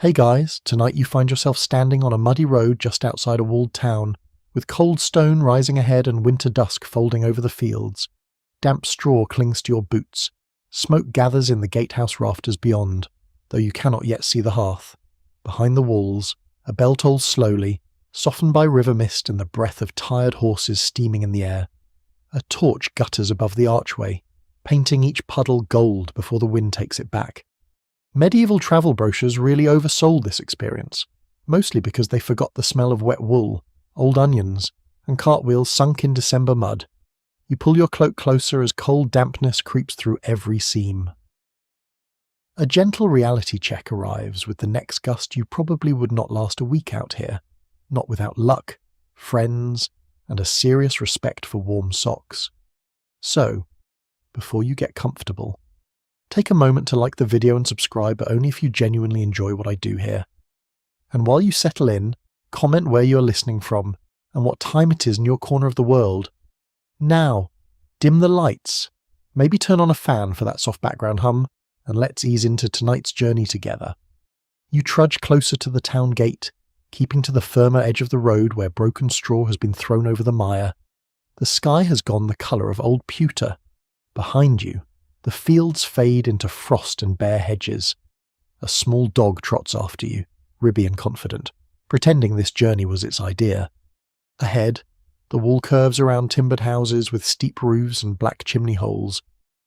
Hey guys, tonight you find yourself standing on a muddy road just outside a walled town, with cold stone rising ahead and winter dusk folding over the fields. Damp straw clings to your boots. Smoke gathers in the gatehouse rafters beyond, though you cannot yet see the hearth. Behind the walls, a bell tolls slowly, softened by river mist and the breath of tired horses steaming in the air. A torch gutters above the archway, painting each puddle gold before the wind takes it back. Medieval travel brochures really oversold this experience, mostly because they forgot the smell of wet wool, old onions, and cartwheels sunk in December mud. You pull your cloak closer as cold dampness creeps through every seam. A gentle reality check arrives with the next gust. You probably would not last a week out here, not without luck, friends, and a serious respect for warm socks. So, before you get comfortable, take a moment to like the video and subscribe, but only if you genuinely enjoy what I do here. And while you settle in, comment where you are listening from and what time it is in your corner of the world. Now, dim the lights, maybe turn on a fan for that soft background hum, and let's ease into tonight's journey together. You trudge closer to the town gate, keeping to the firmer edge of the road where broken straw has been thrown over the mire. The sky has gone the colour of old pewter. Behind you, the fields fade into frost and bare hedges. A small dog trots after you, ribby and confident, pretending this journey was its idea. Ahead, the wall curves around timbered houses with steep roofs and black chimney holes.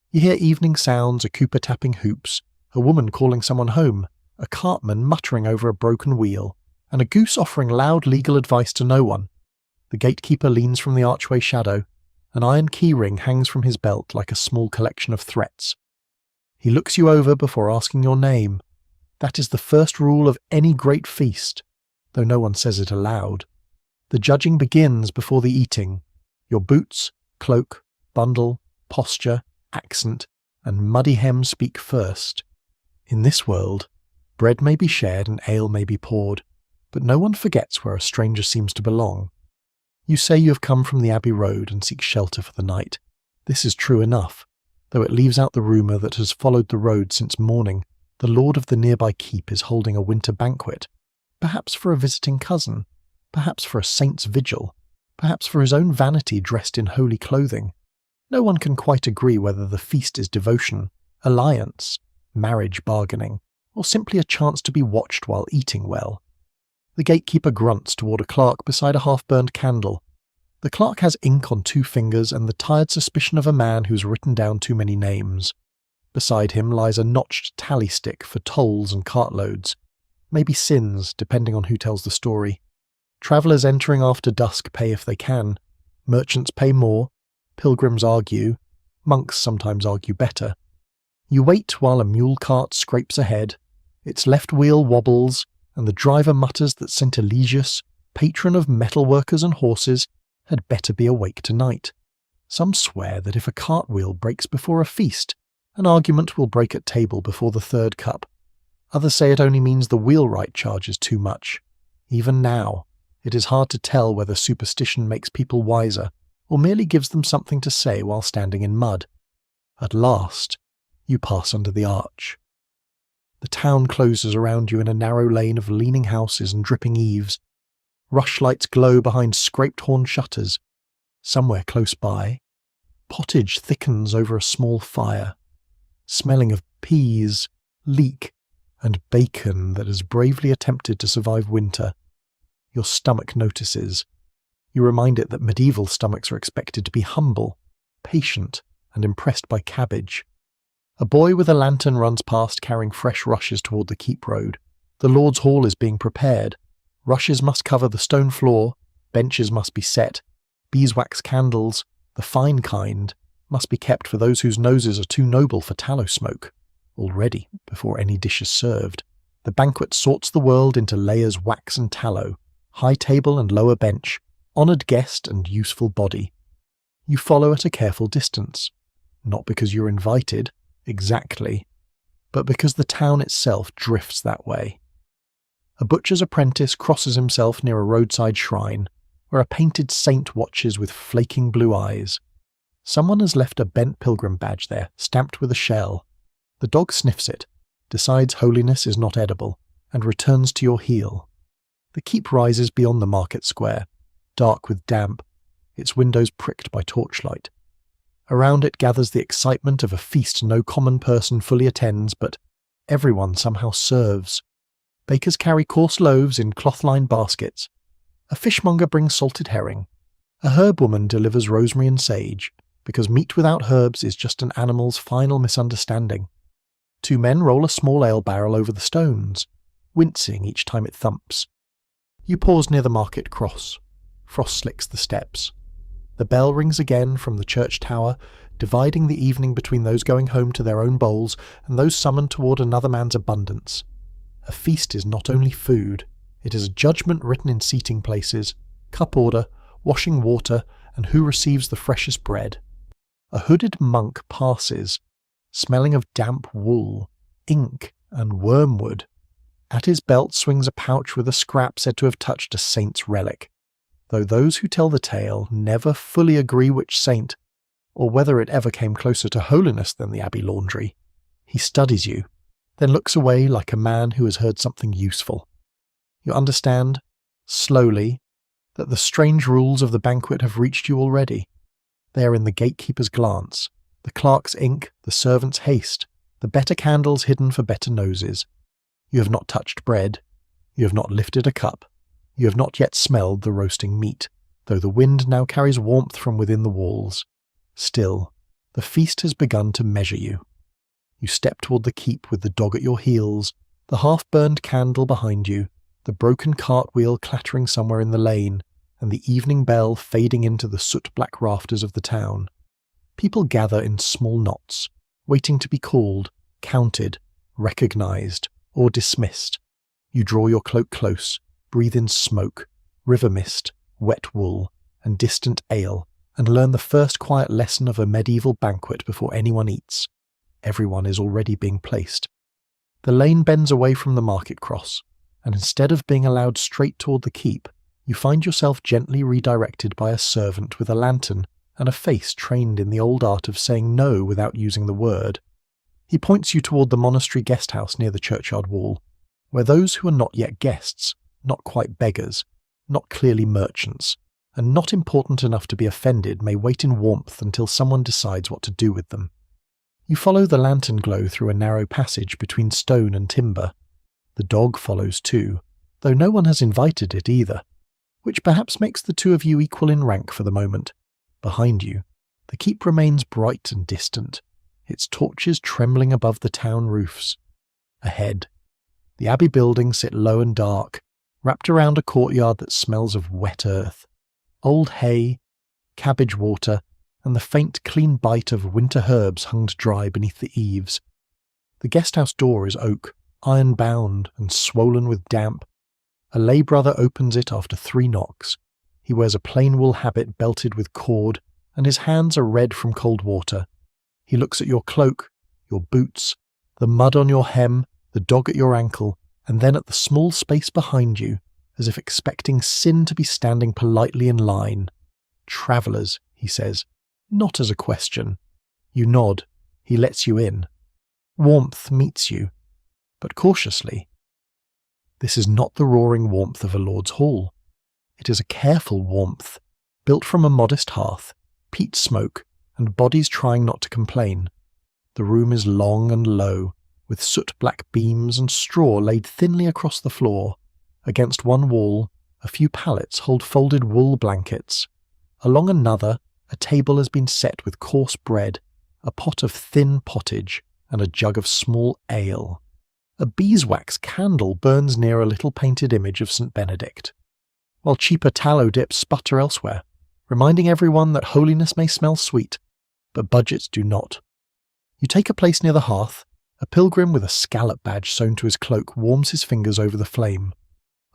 You hear evening sounds, a cooper tapping hoops, a woman calling someone home, a cartman muttering over a broken wheel, and a goose offering loud legal advice to no one. The gatekeeper leans from the archway shadow. An iron keyring hangs from his belt like a small collection of threats. He looks you over before asking your name. That is the first rule of any great feast, though no one says it aloud. The judging begins before the eating. Your boots, cloak, bundle, posture, accent, and muddy hem speak first. In this world, bread may be shared and ale may be poured, but no one forgets where a stranger seems to belong. You say you have come from the Abbey Road and seek shelter for the night. This is true enough, though it leaves out the rumour that has followed the road since morning. The lord of the nearby keep is holding a winter banquet, perhaps for a visiting cousin, perhaps for a saint's vigil, perhaps for his own vanity dressed in holy clothing. No one can quite agree whether the feast is devotion, alliance, marriage bargaining, or simply a chance to be watched while eating well. The gatekeeper grunts toward a clerk beside a half-burned candle. The clerk has ink on 2 fingers and the tired suspicion of a man who's written down too many names. Beside him lies a notched tally stick for tolls and cartloads, maybe sins, depending on who tells the story. Travellers entering after dusk pay if they can. Merchants pay more. Pilgrims argue. Monks sometimes argue better. You wait while a mule cart scrapes ahead. Its left wheel wobbles, and the driver mutters that St. Eligius, patron of metalworkers and horses, had better be awake tonight. Some swear that if a cartwheel breaks before a feast, an argument will break at table before the 3rd cup. Others say it only means the wheelwright charges too much. Even now, it is hard to tell whether superstition makes people wiser, or merely gives them something to say while standing in mud. At last, you pass under the arch. The town closes around you in a narrow lane of leaning houses and dripping eaves. Rushlights glow behind scraped-horn shutters. Somewhere close by, pottage thickens over a small fire, smelling of peas, leek, and bacon that has bravely attempted to survive winter. Your stomach notices. You remind it that medieval stomachs are expected to be humble, patient, and impressed by cabbage. A boy with a lantern runs past carrying fresh rushes toward the keep road. The Lord's Hall is being prepared. Rushes must cover the stone floor, benches must be set, beeswax candles, the fine kind, must be kept for those whose noses are too noble for tallow smoke. Already, before any dish is served, the banquet sorts the world into layers wax and tallow, high table and lower bench, honoured guest and useful body. You follow at a careful distance, not because you're invited, exactly, but because the town itself drifts that way. A butcher's apprentice crosses himself near a roadside shrine, where a painted saint watches with flaking blue eyes. Someone has left a bent pilgrim badge there, stamped with a shell. The dog sniffs it, decides holiness is not edible, and returns to your heel. The keep rises beyond the market square, dark with damp, its windows pricked by torchlight. Around it gathers the excitement of a feast no common person fully attends, but everyone somehow serves. Bakers carry coarse loaves in cloth-lined baskets. A fishmonger brings salted herring. A herb woman delivers rosemary and sage, because meat without herbs is just an animal's final misunderstanding. 2 men roll a small ale barrel over the stones, wincing each time it thumps. You pause near the market cross. Frost slicks the steps. The bell rings again from the church tower, dividing the evening between those going home to their own bowls and those summoned toward another man's abundance. A feast is not only food, it is a judgment written in seating places, cup order, washing water, and who receives the freshest bread. A hooded monk passes, smelling of damp wool, ink, and wormwood. At his belt swings a pouch with a scrap said to have touched a saint's relic, though those who tell the tale never fully agree which saint, or whether it ever came closer to holiness than the abbey laundry. He studies you, then looks away like a man who has heard something useful. You understand, slowly, that the strange rules of the banquet have reached you already. They are in the gatekeeper's glance, the clerk's ink, the servant's haste, the better candles hidden for better noses. You have not touched bread. You have not lifted a cup. You have not yet smelled the roasting meat, though the wind now carries warmth from within the walls. Still, the feast has begun to measure you. You step toward the keep with the dog at your heels, the half-burned candle behind you, the broken cartwheel clattering somewhere in the lane, and the evening bell fading into the soot-black rafters of the town. People gather in small knots, waiting to be called, counted, recognized, or dismissed. You draw your cloak close, breathe in smoke, river mist, wet wool, and distant ale, and learn the first quiet lesson of a medieval banquet before anyone eats. Everyone is already being placed. The lane bends away from the market cross, and instead of being allowed straight toward the keep, you find yourself gently redirected by a servant with a lantern and a face trained in the old art of saying no without using the word. He points you toward the monastery guest house near the churchyard wall, where those who are not yet guests, not quite beggars, not clearly merchants, and not important enough to be offended may wait in warmth until someone decides what to do with them. You follow the lantern glow through a narrow passage between stone and timber. The dog follows too, though no one has invited it either, which perhaps makes the two of you equal in rank for the moment. Behind you, the keep remains bright and distant, its torches trembling above the town roofs. Ahead, the abbey buildings sit low and dark, wrapped around a courtyard that smells of wet earth, old hay, cabbage water, and the faint, clean bite of winter herbs hung dry beneath the eaves. The guest-house door is oak, iron-bound and swollen with damp. A lay brother opens it after 3 knocks. He wears a plain wool habit belted with cord, and his hands are red from cold water. He looks at your cloak, your boots, the mud on your hem, the dog at your ankle, and then at the small space behind you, as if expecting sin to be standing politely in line. "Travellers," he says, not as a question. You nod. He lets you in. Warmth meets you, but cautiously. This is not the roaring warmth of a lord's hall. It is a careful warmth, built from a modest hearth, peat smoke, and bodies trying not to complain. The room is long and low, with soot-black beams and straw laid thinly across the floor. Against one wall, a few pallets hold folded wool blankets. Along another, a table has been set with coarse bread, a pot of thin pottage, and a jug of small ale. A beeswax candle burns near a little painted image of St. Benedict, while cheaper tallow dips sputter elsewhere, reminding everyone that holiness may smell sweet, but budgets do not. You take a place near the hearth. A pilgrim with a scallop badge sewn to his cloak warms his fingers over the flame.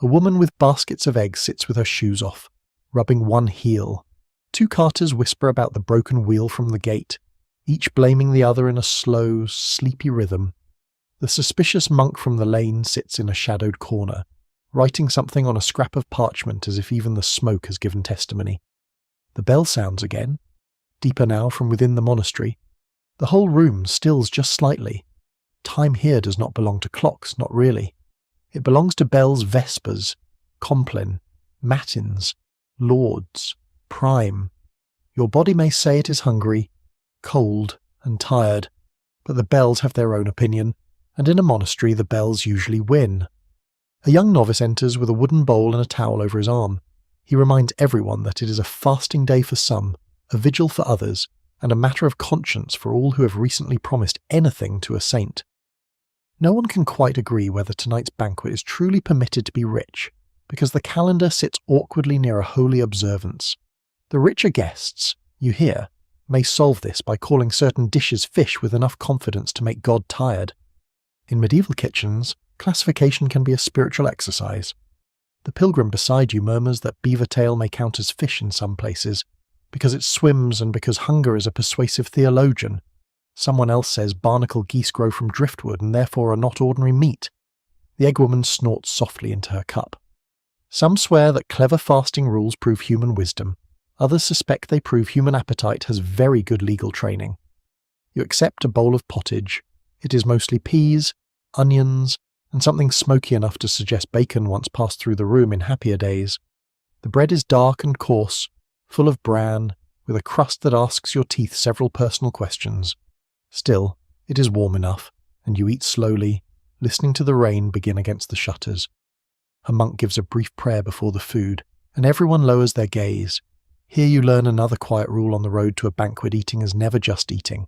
A woman with baskets of eggs sits with her shoes off, rubbing one heel. 2 carters whisper about the broken wheel from the gate, each blaming the other in a slow, sleepy rhythm. The suspicious monk from the lane sits in a shadowed corner, writing something on a scrap of parchment as if even the smoke has given testimony. The bell sounds again, deeper now from within the monastery. The whole room stills just slightly. Time here does not belong to clocks, not really. It belongs to bells vespers, compline, matins, lauds, prime. Your body may say it is hungry, cold, and tired, but the bells have their own opinion, and in a monastery the bells usually win. A young novice enters with a wooden bowl and a towel over his arm. He reminds everyone that it is a fasting day for some, a vigil for others, and a matter of conscience for all who have recently promised anything to a saint. No one can quite agree whether tonight's banquet is truly permitted to be rich, because the calendar sits awkwardly near a holy observance. The richer guests, you hear, may solve this by calling certain dishes fish with enough confidence to make God tired. In medieval kitchens, classification can be a spiritual exercise. The pilgrim beside you murmurs that beaver tail may count as fish in some places, because it swims and because hunger is a persuasive theologian. Someone else says barnacle geese grow from driftwood and therefore are not ordinary meat. The egg woman snorts softly into her cup. Some swear that clever fasting rules prove human wisdom. Others suspect they prove human appetite has very good legal training. You accept a bowl of pottage. It is mostly peas, onions, and something smoky enough to suggest bacon once passed through the room in happier days. The bread is dark and coarse, full of bran, with a crust that asks your teeth several personal questions. Still, it is warm enough, and you eat slowly, listening to the rain begin against the shutters. A monk gives a brief prayer before the food, and everyone lowers their gaze. Here you learn another quiet rule on the road to a banquet: eating is never just eating.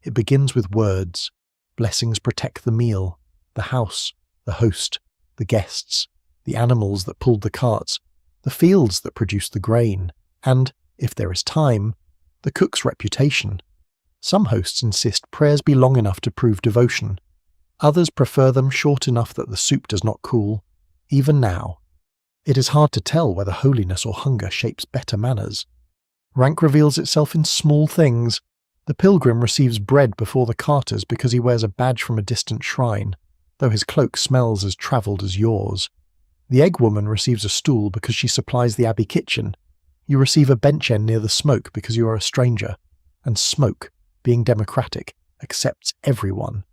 It begins with words. Blessings protect the meal, the house, the host, the guests, the animals that pulled the carts, the fields that produced the grain, and, if there is time, the cook's reputation. Some hosts insist prayers be long enough to prove devotion. Others prefer them short enough that the soup does not cool, even now. It is hard to tell whether holiness or hunger shapes better manners. Rank reveals itself in small things. The pilgrim receives bread before the carters because he wears a badge from a distant shrine, though his cloak smells as travelled as yours. The egg woman receives a stool because she supplies the abbey kitchen. You receive a bench end near the smoke because you are a stranger, and smoke, being democratic, accepts everyone.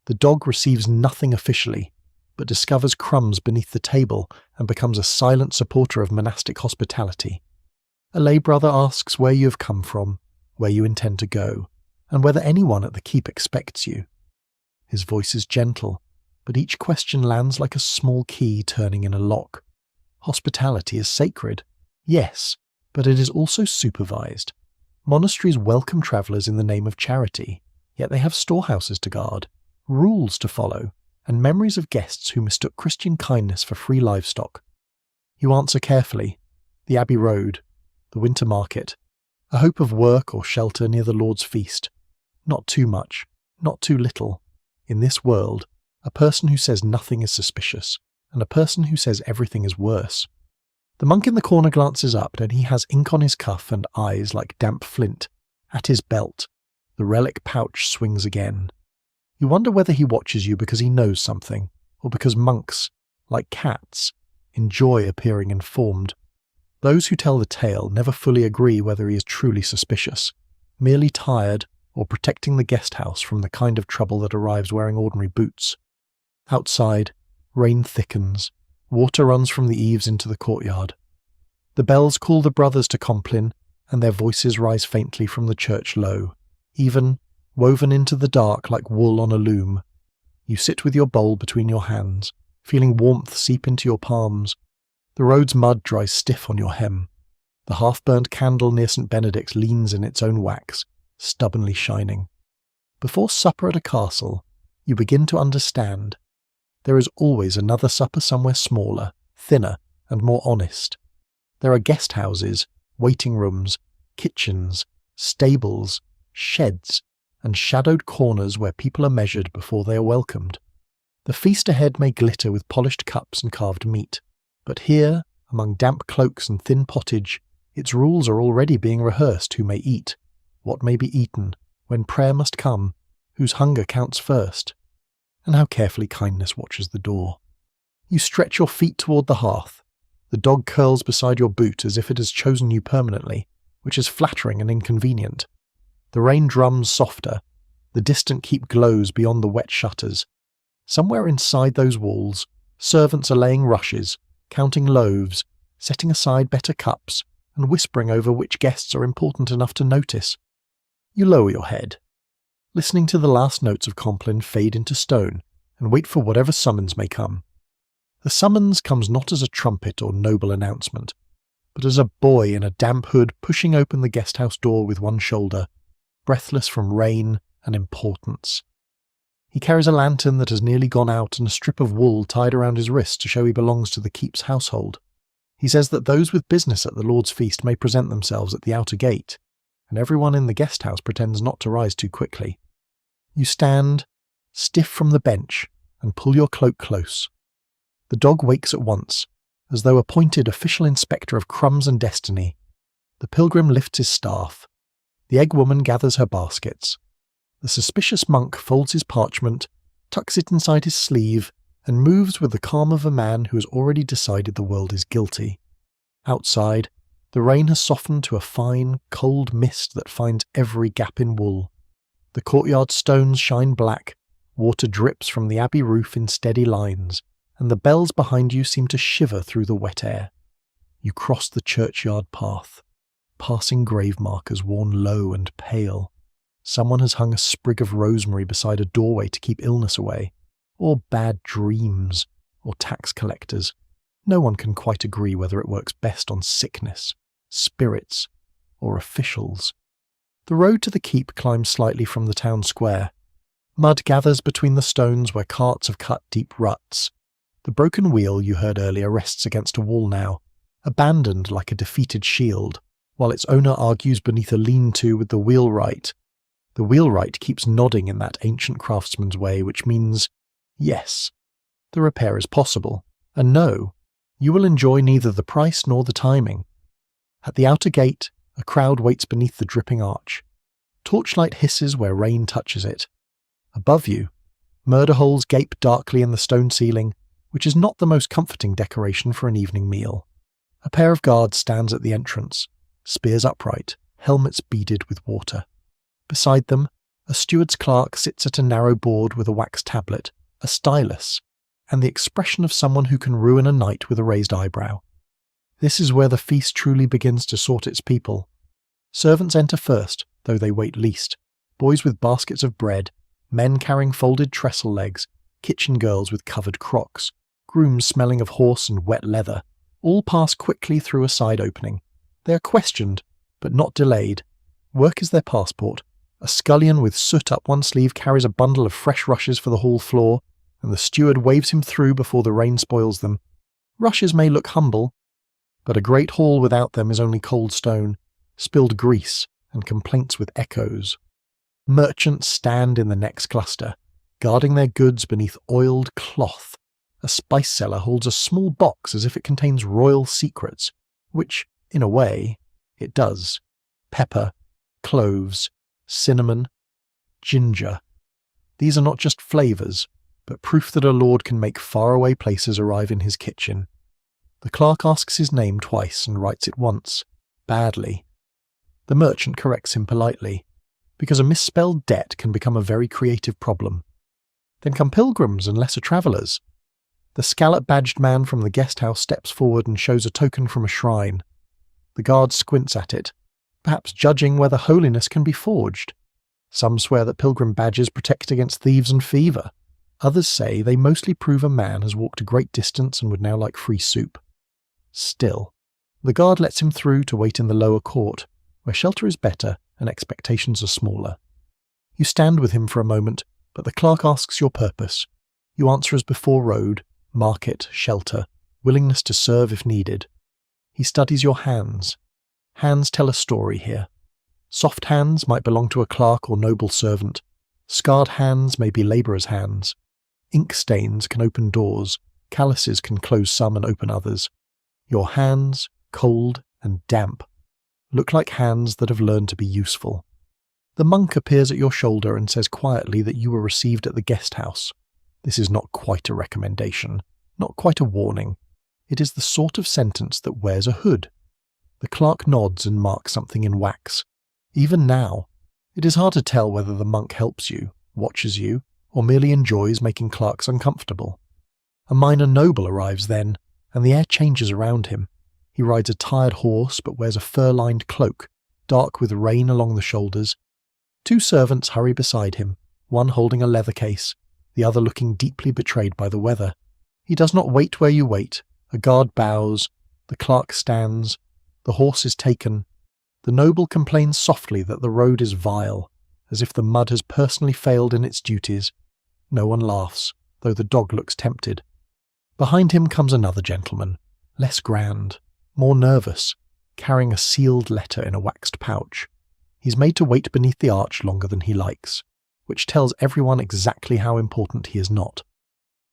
The dog receives nothing officially, but discovers crumbs beneath the table and becomes a silent supporter of monastic hospitality. A lay brother asks where you have come from, where you intend to go, and whether anyone at the keep expects you. His voice is gentle, but each question lands like a small key turning in a lock. Hospitality is sacred, yes, but it is also supervised. Monasteries welcome travellers in the name of charity, yet they have storehouses to guard, rules to follow, and memories of guests who mistook Christian kindness for free livestock. You answer carefully: the Abbey Road, the winter market, a hope of work or shelter near the Lord's feast. Not too much, not too little. In this world, a person who says nothing is suspicious, and a person who says everything is worse. The monk in the corner glances up, and he has ink on his cuff and eyes like damp flint. At his belt, the relic pouch swings again. You wonder whether he watches you because he knows something, or because monks, like cats, enjoy appearing informed. Those who tell the tale never fully agree whether he is truly suspicious, merely tired, or protecting the guest house from the kind of trouble that arrives wearing ordinary boots. Outside, rain thickens. Water runs from the eaves into the courtyard. The bells call the brothers to compline, and their voices rise faintly from the church low, even, woven into the dark like wool on a loom. You sit with your bowl between your hands, feeling warmth seep into your palms. The road's mud dries stiff on your hem. The half-burnt candle near St. Benedict's leans in its own wax, stubbornly shining. Before supper at a castle, you begin to understand. There is always another supper somewhere smaller, thinner, and more honest. There are guest houses, waiting rooms, kitchens, stables, sheds, and shadowed corners where people are measured before they are welcomed. The feast ahead may glitter with polished cups and carved meat, but here, among damp cloaks and thin pottage, its rules are already being rehearsed: who may eat, what may be eaten, when prayer must come, whose hunger counts first, and how carefully kindness watches the door. You stretch your feet toward the hearth. The dog curls beside your boot as if it has chosen you permanently, which is flattering and inconvenient. The rain drums softer. The distant keep glows beyond the wet shutters. Somewhere inside those walls, Servants are laying rushes, counting loaves, setting aside better cups, and whispering over which guests are important enough to notice. You lower your head, listening to the last notes of Compline fade into stone, and wait for whatever summons may come. The summons comes not as a trumpet or noble announcement, but as a boy in a damp hood pushing open the guesthouse door with one shoulder, breathless from rain and importance. He carries a lantern that has nearly gone out and a strip of wool tied around his wrist to show he belongs to the keep's household. He says that those with business at the Lord's feast may present themselves at the outer gate, and everyone in the guesthouse pretends not to rise too quickly. You stand, stiff from the bench, and pull your cloak close. The dog wakes at once, as though appointed official inspector of crumbs and destiny. The pilgrim lifts his staff. The egg woman gathers her baskets. The suspicious monk folds his parchment, tucks it inside his sleeve, and moves with the calm of a man who has already decided the world is guilty. Outside, the rain has softened to a fine, cold mist that finds every gap in wool. The courtyard stones shine black, water drips from the abbey roof in steady lines, and the bells behind you seem to shiver through the wet air. You cross the churchyard path, passing grave markers worn low and pale. Someone has hung a sprig of rosemary beside a doorway to keep illness away, or bad dreams, or tax collectors. No one can quite agree whether it works best on sickness, spirits, or officials. The road to the keep climbs slightly from the town square. Mud gathers between the stones where carts have cut deep ruts. The broken wheel you heard earlier rests against a wall now, abandoned like a defeated shield, while its owner argues beneath a lean-to with the wheelwright. The wheelwright keeps nodding in that ancient craftsman's way, which means, yes, the repair is possible, and no, you will enjoy neither the price nor the timing. At the outer gate, a crowd waits beneath the dripping arch. Torchlight hisses where rain touches it. Above you, murder holes gape darkly in the stone ceiling, which is not the most comforting decoration for an evening meal. A pair of guards stands at the entrance, spears upright, helmets beaded with water. Beside them, a steward's clerk sits at a narrow board with a wax tablet, a stylus, and the expression of someone who can ruin a night with a raised eyebrow. This is where the feast truly begins to sort its people. Servants enter first, though they wait least. Boys with baskets of bread, men carrying folded trestle legs, kitchen girls with covered crocks, grooms smelling of horse and wet leather, all pass quickly through a side opening. They are questioned, but not delayed. Work is their passport. A scullion with soot up one sleeve carries a bundle of fresh rushes for the hall floor, and the steward waves him through before the rain spoils them. Rushes may look humble, but a great hall without them is only cold stone, spilled grease, and complaints with echoes. Merchants stand in the next cluster, guarding their goods beneath oiled cloth. A spice seller holds a small box as if it contains royal secrets, which, in a way, it does. Pepper, cloves, cinnamon, ginger. These are not just flavours, but proof that a lord can make faraway places arrive in his kitchen. The clerk asks his name twice and writes it once, badly. The merchant corrects him politely, because a misspelled debt can become a very creative problem. Then come pilgrims and lesser travellers. The scallop-badged man from the guest-house steps forward and shows a token from a shrine. The guard squints at it, perhaps judging whether holiness can be forged. Some swear that pilgrim badges protect against thieves and fever. Others say they mostly prove a man has walked a great distance and would now like free soup. Still, the guard lets him through to wait in the lower court, where shelter is better and expectations are smaller. You stand with him for a moment, but the clerk asks your purpose. You answer as before road, market, shelter, willingness to serve if needed. He studies your hands. Hands tell a story here. Soft hands might belong to a clerk or noble servant. Scarred hands may be labourers' hands. Ink stains can open doors. Calluses can close some and open others. Your hands, cold and damp, look like hands that have learned to be useful. The monk appears at your shoulder and says quietly that you were received at the guest house. This is not quite a recommendation, not quite a warning. It is the sort of sentence that wears a hood. The clerk nods and marks something in wax. Even now, it is hard to tell whether the monk helps you, watches you, or merely enjoys making clerks uncomfortable. A minor noble arrives then, and the air changes around him. He rides a tired horse but wears a fur-lined cloak, dark with rain along the shoulders. 2 servants hurry beside him, one holding a leather case, the other looking deeply betrayed by the weather. He does not wait where you wait. A guard bows, the clerk stands, the horse is taken. The noble complains softly that the road is vile, as if the mud has personally failed in its duties. No one laughs, though the dog looks tempted. Behind him comes another gentleman, less grand, more nervous, carrying a sealed letter in a waxed pouch. He's made to wait beneath the arch longer than he likes, which tells everyone exactly how important he is not.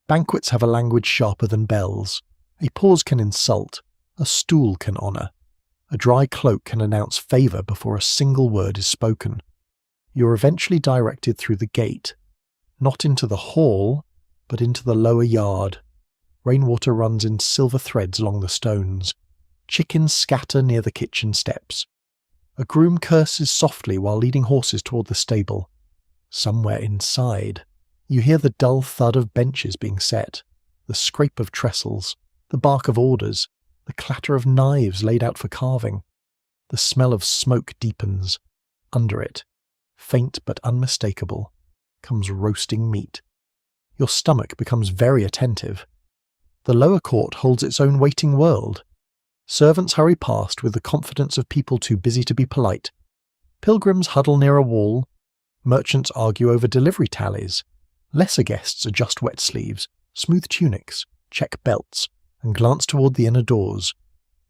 Banquets have a language sharper than bells. A pause can insult, a stool can honour. A dry cloak can announce favour before a single word is spoken. You're eventually directed through the gate, not into the hall, but into the lower yard. Rainwater runs in silver threads along the stones. Chickens scatter near the kitchen steps. A groom curses softly while leading horses toward the stable. Somewhere inside, you hear the dull thud of benches being set, the scrape of trestles, the bark of orders, the clatter of knives laid out for carving. The smell of smoke deepens. Under it, faint but unmistakable, comes roasting meat. Your stomach becomes very attentive. The lower court holds its own waiting world. Servants hurry past with the confidence of people too busy to be polite. Pilgrims huddle near a wall. Merchants argue over delivery tallies. Lesser guests adjust wet sleeves, smooth tunics, check belts, and glance toward the inner doors.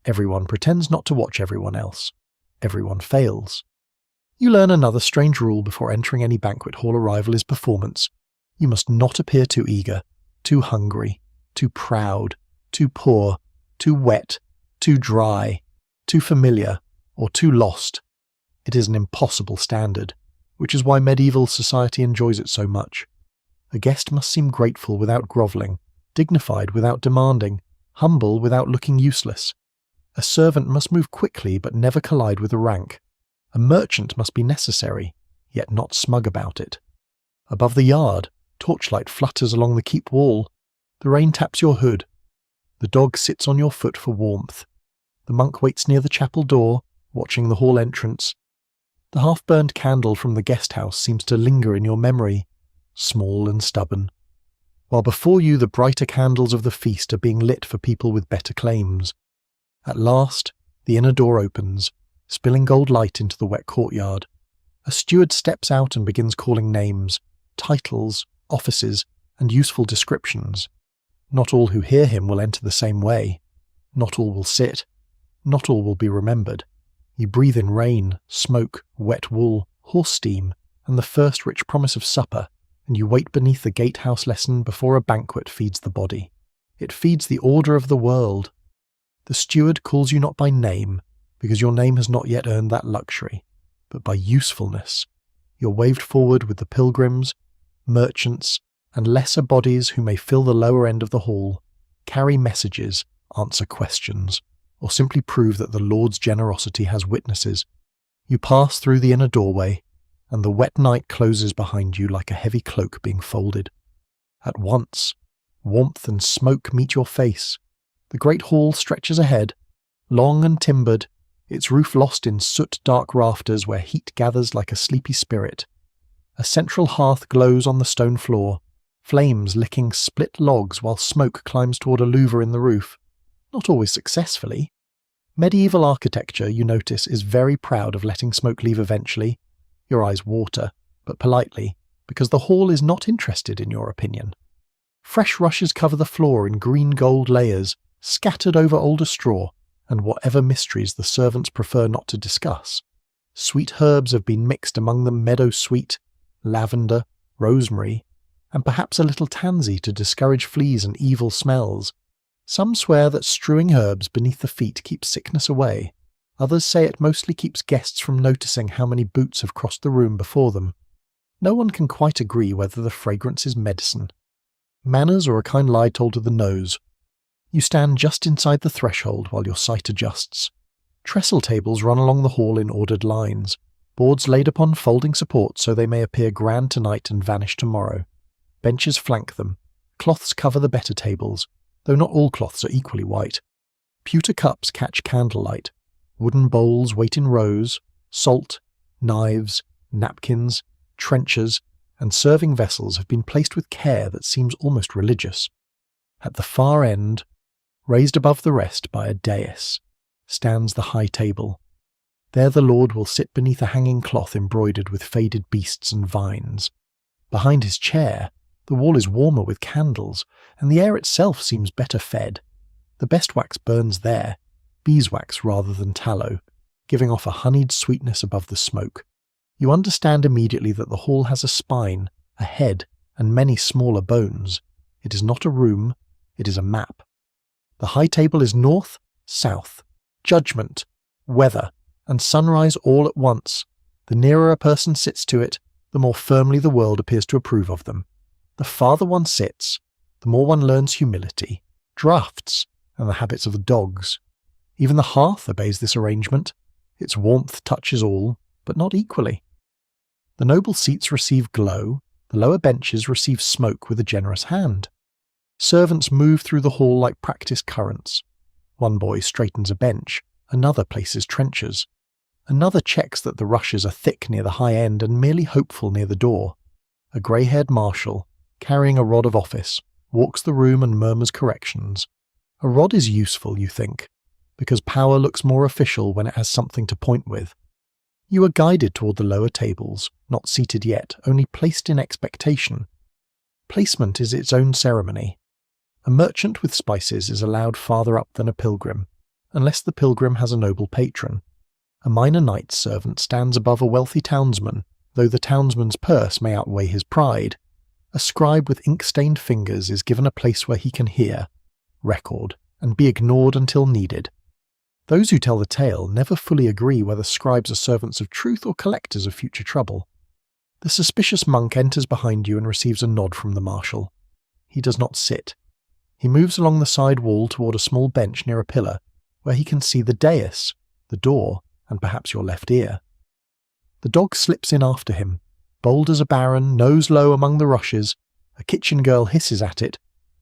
Everyone pretends not to watch everyone else. Everyone fails. You learn another strange rule before entering any banquet hall arrival is performance. You must not appear too eager, too hungry, too proud, too poor, too wet, too dry, too familiar, or too lost. It is an impossible standard, which is why medieval society enjoys it so much. A guest must seem grateful without grovelling, dignified without demanding, humble without looking useless. A servant must move quickly but never collide with a rank. A merchant must be necessary, yet not smug about it. Above the yard, torchlight flutters along the keep wall. The rain taps your hood. The dog sits on your foot for warmth. The monk waits near the chapel door, watching the hall entrance. The half-burned candle from the guest house seems to linger in your memory, small and stubborn, while before you the brighter candles of the feast are being lit for people with better claims. At last, the inner door opens, spilling gold light into the wet courtyard. A steward steps out and begins calling names, titles, offices, and useful descriptions. Not all who hear him will enter the same way. Not all will sit. Not all will be remembered. You breathe in rain, smoke, wet wool, horse steam, and the first rich promise of supper, and you wait beneath the gatehouse lesson before a banquet feeds the body. It feeds the order of the world. The steward calls you not by name, because your name has not yet earned that luxury, but by usefulness. You're waved forward with the pilgrims, merchants, and lesser bodies who may fill the lower end of the hall, carry messages, answer questions, or simply prove that the Lord's generosity has witnesses. You pass through the inner doorway, and the wet night closes behind you like a heavy cloak being folded. At once, warmth and smoke meet your face. The great hall stretches ahead, long and timbered, its roof lost in soot-dark rafters where heat gathers like a sleepy spirit. A central hearth glows on the stone floor, flames licking split logs while smoke climbs toward a louver in the roof, not always successfully. Medieval architecture, you notice, is very proud of letting smoke leave eventually. Your eyes water, but politely, because the hall is not interested in your opinion. Fresh rushes cover the floor in green-gold layers, scattered over older straw, and whatever mysteries the servants prefer not to discuss. Sweet herbs have been mixed among them: meadow-sweet, lavender, rosemary, and perhaps a little tansy to discourage fleas and evil smells. Some swear that strewing herbs beneath the feet keeps sickness away. Others say it mostly keeps guests from noticing how many boots have crossed the room before them. No one can quite agree whether the fragrance is medicine. Manners or a kind lie told to the nose. You stand just inside the threshold while your sight adjusts. Trestle tables run along the hall in ordered lines, boards laid upon folding supports so they may appear grand tonight and vanish tomorrow. Benches flank them, Cloths cover the better tables, though not all cloths are equally white. Pewter cups catch candlelight. Wooden bowls wait in rows. Salt, knives, napkins, trenchers, and serving vessels have been placed with care that seems almost religious. At the far end, raised above the rest by a dais, stands the high table. There the Lord will sit beneath a hanging cloth embroidered with faded beasts and vines. Behind his chair, the wall is warmer with candles, and the air itself seems better fed. The best wax burns there, beeswax rather than tallow, giving off a honeyed sweetness above the smoke. You understand immediately that the hall has a spine, a head, and many smaller bones. It is not a room, it is a map. The high table is north, south, judgment, weather, and sunrise all at once. The nearer a person sits to it, the more firmly the world appears to approve of them. The farther one sits, the more one learns humility, draughts, and the habits of the dogs. Even the hearth obeys this arrangement. Its warmth touches all, but not equally. The noble seats receive glow, the lower benches receive smoke with a generous hand. Servants move through the hall like practiced currents. One boy straightens a bench, another places trenchers. Another checks that the rushes are thick near the high end and merely hopeful near the door. A grey-haired marshal, carrying a rod of office, walks the room and murmurs corrections. A rod is useful, you think, because power looks more official when it has something to point with. You are guided toward the lower tables, not seated yet, only placed in expectation. Placement is its own ceremony. A merchant with spices is allowed farther up than a pilgrim, unless the pilgrim has a noble patron. A minor knight's servant stands above a wealthy townsman, though the townsman's purse may outweigh his pride. A scribe with ink-stained fingers is given a place where he can hear, record, and be ignored until needed. Those who tell the tale never fully agree whether scribes are servants of truth or collectors of future trouble. The suspicious monk enters behind you and receives a nod from the marshal. He does not sit. He moves along the side wall toward a small bench near a pillar, where he can see the dais, the door, and perhaps your left ear. The dog slips in after him, bold as a baron, nose low among the rushes. A kitchen girl hisses at it,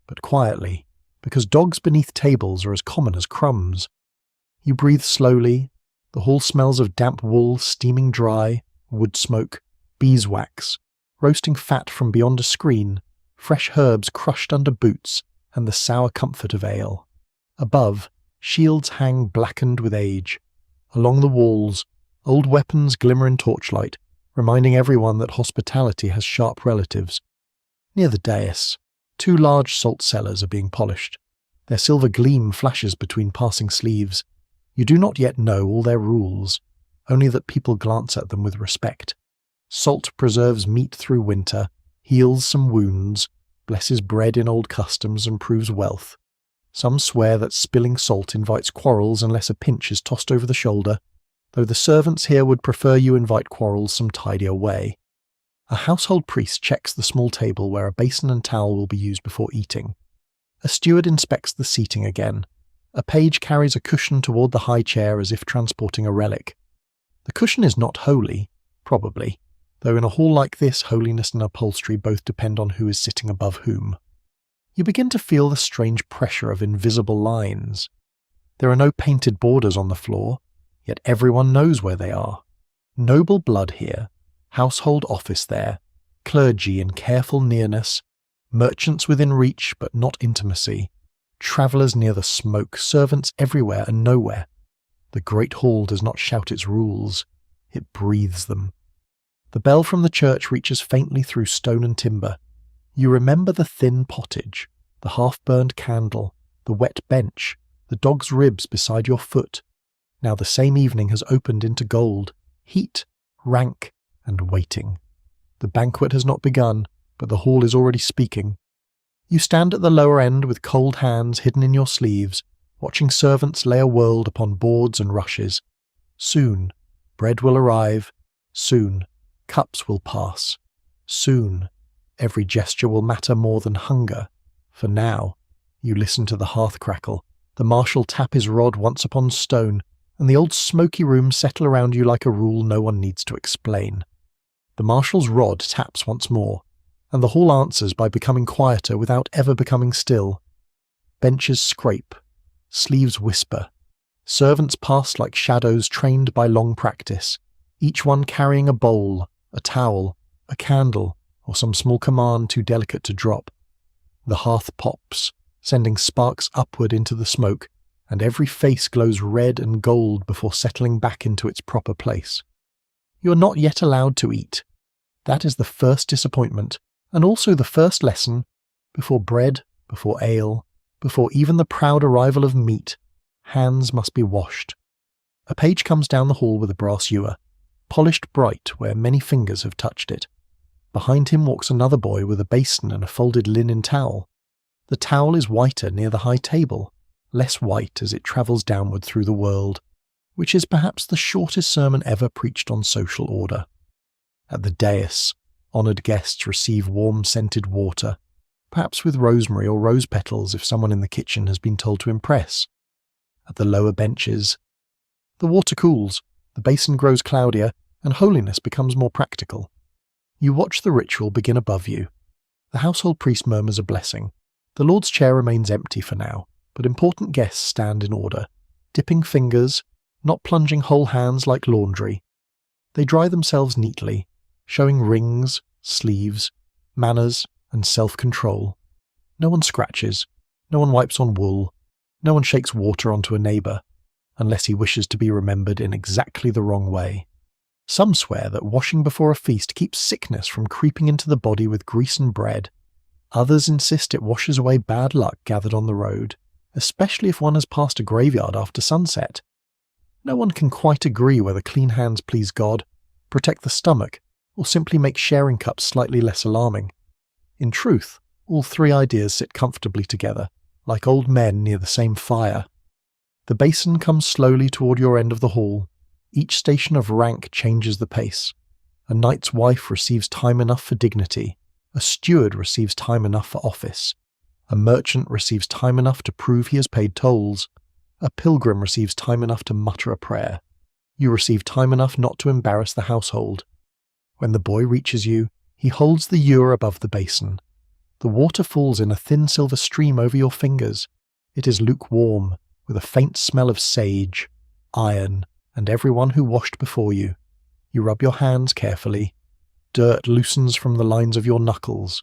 but quietly, because dogs beneath tables are as common as crumbs. You breathe slowly. The hall smells of damp wool steaming dry, wood smoke, beeswax, roasting fat from beyond a screen, fresh herbs crushed under boots, and the sour comfort of ale. Above, shields hang blackened with age. Along the walls, old weapons glimmer in torchlight, reminding everyone that hospitality has sharp relatives. Near the dais, 2 large salt cellars are being polished. Their silver gleam flashes between passing sleeves. You do not yet know all their rules, only that people glance at them with respect. Salt preserves meat through winter, heals some wounds, blesses bread in old customs and proves wealth. Some swear that spilling salt invites quarrels unless a pinch is tossed over the shoulder, though the servants here would prefer you invite quarrels some tidier way. A household priest checks the small table where a basin and towel will be used before eating. A steward inspects the seating again. A page carries a cushion toward the high chair as if transporting a relic. The cushion is not holy, probably, though in a hall like this holiness and upholstery both depend on who is sitting above whom. You begin to feel the strange pressure of invisible lines. There are no painted borders on the floor, yet everyone knows where they are. Noble blood here, household office there, clergy in careful nearness, merchants within reach but not intimacy, travellers near the smoke, servants everywhere and nowhere. The great hall does not shout its rules, it breathes them. The bell from the church reaches faintly through stone and timber. You remember the thin pottage, the half-burned candle, the wet bench, the dog's ribs beside your foot. Now the same evening has opened into gold, heat, rank, and waiting. The banquet has not begun, but the hall is already speaking. You stand at the lower end with cold hands hidden in your sleeves, watching servants lay a world upon boards and rushes. Soon, bread will arrive. Soon, cups will pass. Soon, every gesture will matter more than hunger. For now, you listen to the hearth crackle, the marshal tap his rod once upon stone, and the old smoky room settle around you like a rule no one needs to explain. The marshal's rod taps once more. and the hall answers by becoming quieter without ever becoming still. Benches scrape, sleeves whisper. Servants pass like shadows trained by long practice, each one carrying a bowl, a towel, a candle, or some small command too delicate to drop. The hearth pops, sending sparks upward into the smoke, and every face glows red and gold before settling back into its proper place. You are not yet allowed to eat. That is the first disappointment, and also the first lesson. Before bread, before ale, before even the proud arrival of meat, hands must be washed. A page comes down the hall with a brass ewer, polished bright where many fingers have touched it. Behind him walks another boy with a basin and a folded linen towel. The towel is whiter near the high table, less white as it travels downward through the world, which is perhaps the shortest sermon ever preached on social order. At the dais, honoured guests receive warm-scented water, perhaps with rosemary or rose petals if someone in the kitchen has been told to impress. At the lower benches, the water cools, the basin grows cloudier, and holiness becomes more practical. You watch the ritual begin above you. The household priest murmurs a blessing. The Lord's chair remains empty for now, but important guests stand in order, dipping fingers, not plunging whole hands like laundry. They dry themselves neatly, showing rings, sleeves, manners, and self-control. No one scratches, no one wipes on wool, no one shakes water onto a neighbour, unless he wishes to be remembered in exactly the wrong way. Some swear that washing before a feast keeps sickness from creeping into the body with grease and bread. Others insist it washes away bad luck gathered on the road, especially if one has passed a graveyard after sunset. No one can quite agree whether clean hands please God, protect the stomach, or simply make sharing cups slightly less alarming. In truth, all three ideas sit comfortably together, like old men near the same fire. The basin comes slowly toward your end of the hall. Each station of rank changes the pace. A knight's wife receives time enough for dignity. A steward receives time enough for office. A merchant receives time enough to prove he has paid tolls. A pilgrim receives time enough to mutter a prayer. You receive time enough not to embarrass the household. When the boy reaches you, he holds the ewer above the basin. The water falls in a thin silver stream over your fingers. It is lukewarm, with a faint smell of sage, iron, and everyone who washed before you. You rub your hands carefully. Dirt loosens from the lines of your knuckles.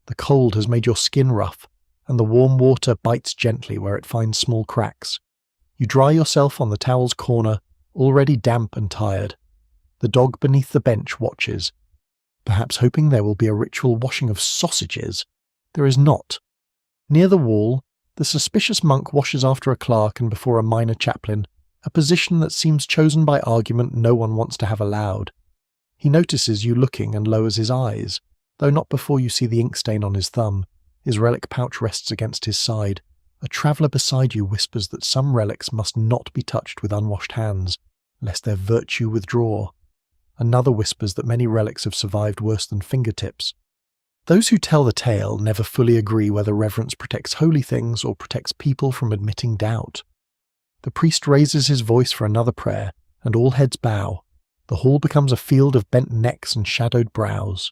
The cold has made your skin rough, and the warm water bites gently where it finds small cracks. You dry yourself on the towel's corner, already damp and tired. The dog beneath the bench watches, perhaps hoping there will be a ritual washing of sausages. There is not. Near the wall, the suspicious monk washes after a clerk and before a minor chaplain, a position that seems chosen by argument no one wants to have allowed. He notices you looking and lowers his eyes, though not before you see the ink stain on his thumb. His relic pouch rests against his side. A traveller beside you whispers that some relics must not be touched with unwashed hands, lest their virtue withdraw. Another whispers that many relics have survived worse than fingertips. Those who tell the tale never fully agree whether reverence protects holy things or protects people from admitting doubt. The priest raises his voice for another prayer, and all heads bow. The hall becomes a field of bent necks and shadowed brows.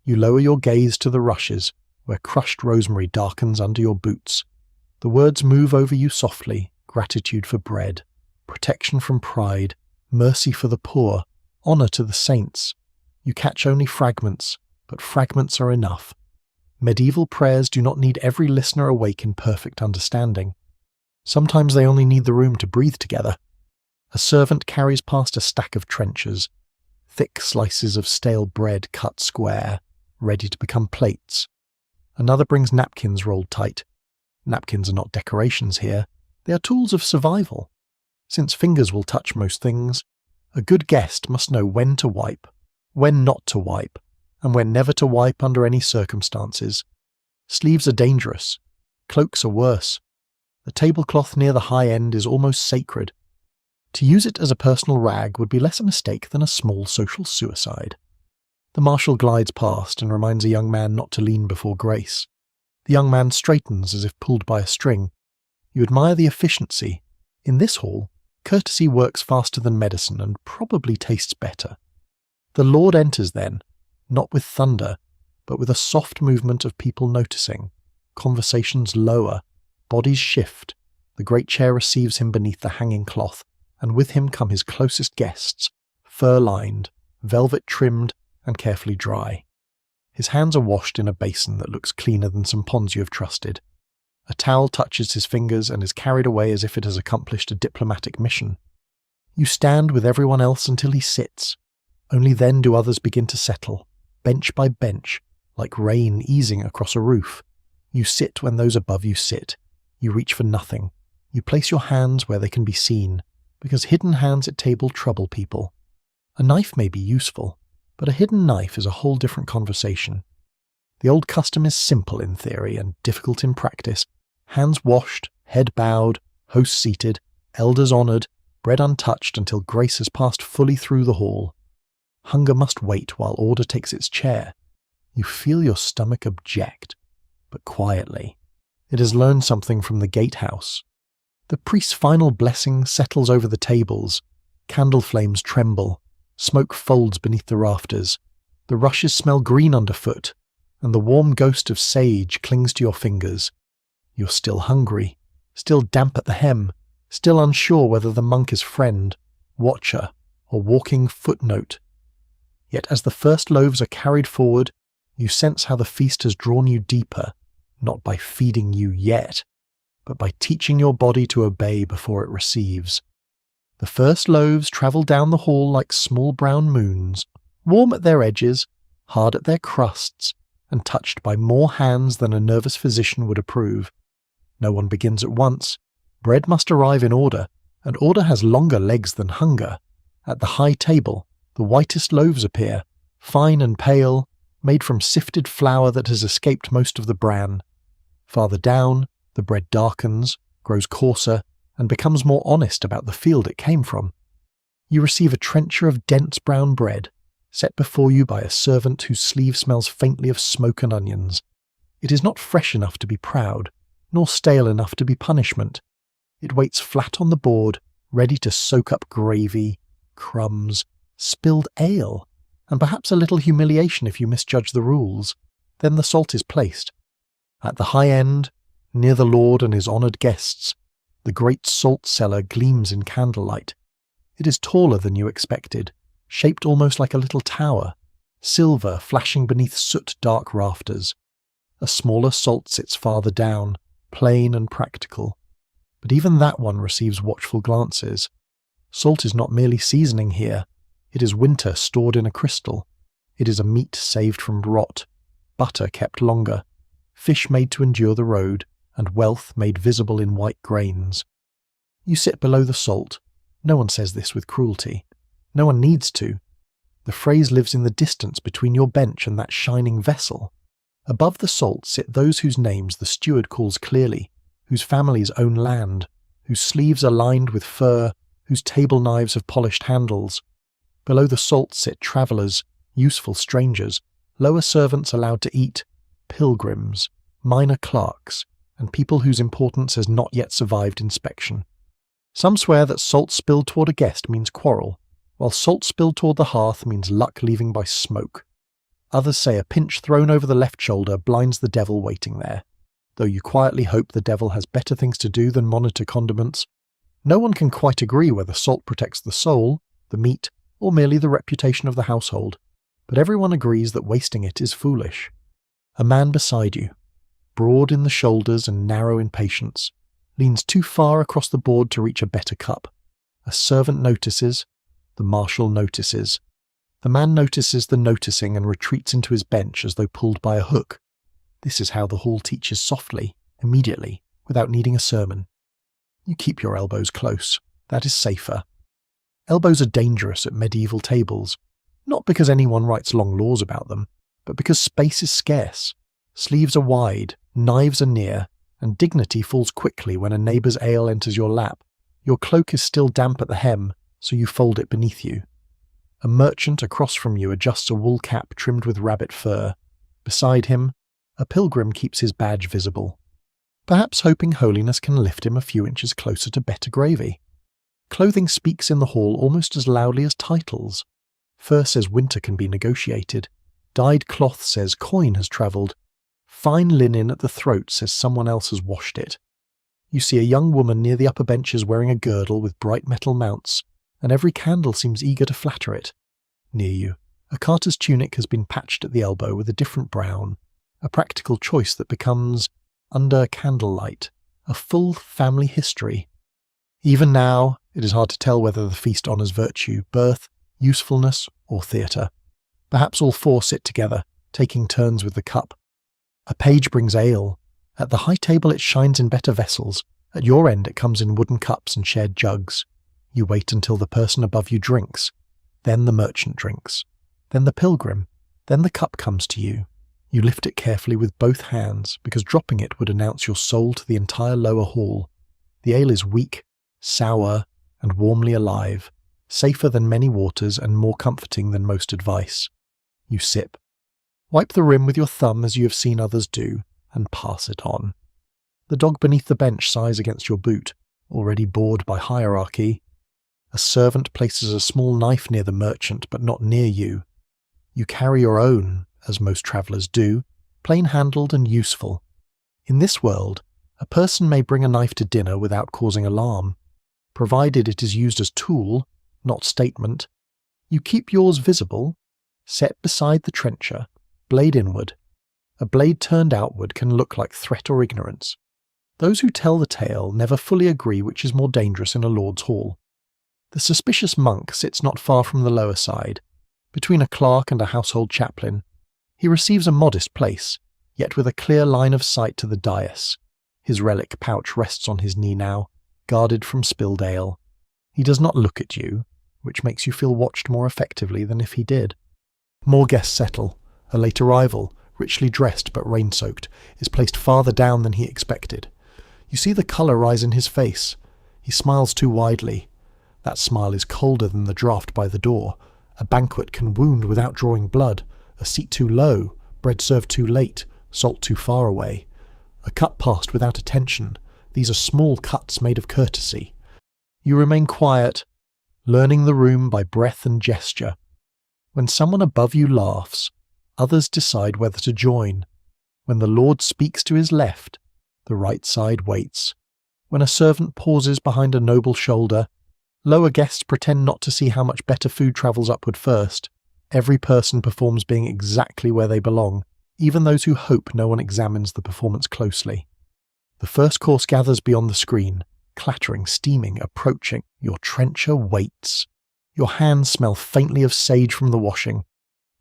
You lower your gaze to the rushes, where crushed rosemary darkens under your boots. The words move over you softly, gratitude for bread, protection from pride, mercy for the poor, honour to the saints. You catch only fragments, but fragments are enough. Medieval prayers do not need every listener awake in perfect understanding. Sometimes they only need the room to breathe together. A servant carries past a stack of trenchers, thick slices of stale bread cut square, ready to become plates. Another brings napkins rolled tight. Napkins are not decorations here, they are tools of survival. Since fingers will touch most things, a good guest must know when to wipe, when not to wipe, and when never to wipe under any circumstances. Sleeves are dangerous. Cloaks are worse. The tablecloth near the high end is almost sacred. To use it as a personal rag would be less a mistake than a small social suicide. The marshal glides past and reminds a young man not to lean before grace. The young man straightens as if pulled by a string. You admire the efficiency. In this hall, courtesy works faster than medicine and probably tastes better. The Lord enters then, not with thunder, but with a soft movement of people noticing. Conversations lower, bodies shift. The great chair receives him beneath the hanging cloth, and with him come his closest guests, fur-lined, velvet-trimmed, and carefully dry. His hands are washed in a basin that looks cleaner than some ponds you have trusted. A towel touches his fingers and is carried away as if it has accomplished a diplomatic mission. You stand with everyone else until he sits. Only then do others begin to settle, bench by bench, like rain easing across a roof. You sit when those above you sit. You reach for nothing. You place your hands where they can be seen, because hidden hands at table trouble people. A knife may be useful, but a hidden knife is a whole different conversation. The old custom is simple in theory and difficult in practice. Hands washed, head bowed, host seated, elders honoured, bread untouched until grace has passed fully through the hall. Hunger must wait while order takes its chair. You feel your stomach object, but quietly. It has learned something from the gatehouse. The priest's final blessing settles over the tables. Candle flames tremble. Smoke folds beneath the rafters. The rushes smell green underfoot, and the warm ghost of sage clings to your fingers. You're still hungry, still damp at the hem, still unsure whether the monk is friend, watcher, or walking footnote. Yet as the first loaves are carried forward, you sense how the feast has drawn you deeper, not by feeding you yet, but by teaching your body to obey before it receives. The first loaves travel down the hall like small brown moons, warm at their edges, hard at their crusts, and touched by more hands than a nervous physician would approve. No one begins at once. Bread must arrive in order, and order has longer legs than hunger. At the high table, the whitest loaves appear, fine and pale, made from sifted flour that has escaped most of the bran. Farther down, the bread darkens, grows coarser, and becomes more honest about the field it came from. You receive a trencher of dense brown bread, set before you by a servant whose sleeve smells faintly of smoke and onions. It is not fresh enough to be proud, nor stale enough to be punishment. It waits flat on the board, ready to soak up gravy, crumbs, spilled ale, and perhaps a little humiliation if you misjudge the rules. Then the salt is placed. At the high end, near the Lord and his honoured guests, the great salt cellar gleams in candlelight. It is taller than you expected, shaped almost like a little tower, silver flashing beneath soot-dark rafters. A smaller salt sits farther down, plain and practical. But even that one receives watchful glances. Salt is not merely seasoning here. It is winter stored in a crystal. It is a meat saved from rot, butter kept longer, fish made to endure the road, and wealth made visible in white grains. You sit below the salt. No one says this with cruelty. No one needs to. The phrase lives in the distance between your bench and that shining vessel. Above the salt sit those whose names the steward calls clearly, whose families own land, whose sleeves are lined with fur, whose table knives have polished handles. Below the salt sit travellers, useful strangers, lower servants allowed to eat, pilgrims, minor clerks, and people whose importance has not yet survived inspection. Some swear that salt spilled toward a guest means quarrel, while salt spilled toward the hearth means luck leaving by smoke. Others say a pinch thrown over the left shoulder blinds the devil waiting there, though you quietly hope the devil has better things to do than monitor condiments. No one can quite agree whether salt protects the soul, the meat, or merely the reputation of the household, but everyone agrees that wasting it is foolish. A man beside you, broad in the shoulders and narrow in patience, leans too far across the board to reach a better cup. A servant notices, the marshal notices. The man notices the noticing and retreats into his bench as though pulled by a hook. This is how the hall teaches softly, immediately, without needing a sermon. You keep your elbows close. That is safer. Elbows are dangerous at medieval tables, not because anyone writes long laws about them, but because space is scarce. Sleeves are wide, knives are near, and dignity falls quickly when a neighbour's ale enters your lap. Your cloak is still damp at the hem, so you fold it beneath you. A merchant across from you adjusts a wool cap trimmed with rabbit fur. Beside him, a pilgrim keeps his badge visible, perhaps hoping holiness can lift him a few inches closer to better gravy. Clothing speaks in the hall almost as loudly as titles. Fur says winter can be negotiated. Dyed cloth says coin has travelled. Fine linen at the throat says someone else has washed it. You see a young woman near the upper benches wearing a girdle with bright metal mounts, and every candle seems eager to flatter it. Near you, a carter's tunic has been patched at the elbow with a different brown, a practical choice that becomes, under candlelight, a full family history. Even now, it is hard to tell whether the feast honours virtue, birth, usefulness, or theatre. Perhaps all four sit together, taking turns with the cup. A page brings ale. At the high table it shines in better vessels. At your end it comes in wooden cups and shared jugs. You wait until the person above you drinks. Then the merchant drinks. Then the pilgrim. Then the cup comes to you. You lift it carefully with both hands, because dropping it would announce your soul to the entire lower hall. The ale is weak, sour, and warmly alive, safer than many waters and more comforting than most advice. You sip. Wipe the rim with your thumb as you have seen others do, and pass it on. The dog beneath the bench sighs against your boot, already bored by hierarchy. A servant places a small knife near the merchant, but not near you. You carry your own, as most travellers do, plain-handled and useful. In this world, a person may bring a knife to dinner without causing alarm, provided it is used as tool, not statement. You keep yours visible, set beside the trencher, blade inward. A blade turned outward can look like threat or ignorance. Those who tell the tale never fully agree which is more dangerous in a lord's hall. The suspicious monk sits not far from the lower side, between a clerk and a household chaplain. He receives a modest place, yet with a clear line of sight to the dais. His relic pouch rests on his knee now, guarded from spilled ale. He does not look at you, which makes you feel watched more effectively than if he did. More guests settle. A late arrival, richly dressed but rain-soaked, is placed farther down than he expected. You see the colour rise in his face. He smiles too widely. That smile is colder than the draught by the door. A banquet can wound without drawing blood. A seat too low, bread served too late, salt too far away. A cup passed without attention. These are small cuts made of courtesy. You remain quiet, learning the room by breath and gesture. When someone above you laughs, others decide whether to join. When the lord speaks to his left, the right side waits. When a servant pauses behind a noble shoulder, lower guests pretend not to see how much better food travels upward first. Every person performs being exactly where they belong, even those who hope no one examines the performance closely. The first course gathers beyond the screen, clattering, steaming, approaching. Your trencher waits. Your hands smell faintly of sage from the washing.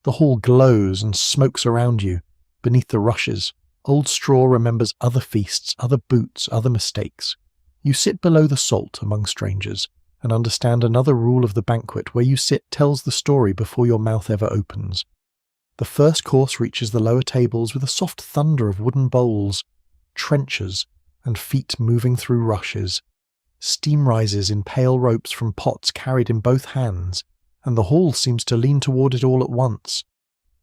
The hall glows and smokes around you. Beneath the rushes, old straw remembers other feasts, other boots, other mistakes. You sit below the salt among strangers, and understand another rule of the banquet where you sit tells the story before your mouth ever opens. The first course reaches the lower tables with a soft thunder of wooden bowls, trenchers, and feet moving through rushes. Steam rises in pale ropes from pots carried in both hands, and the hall seems to lean toward it all at once.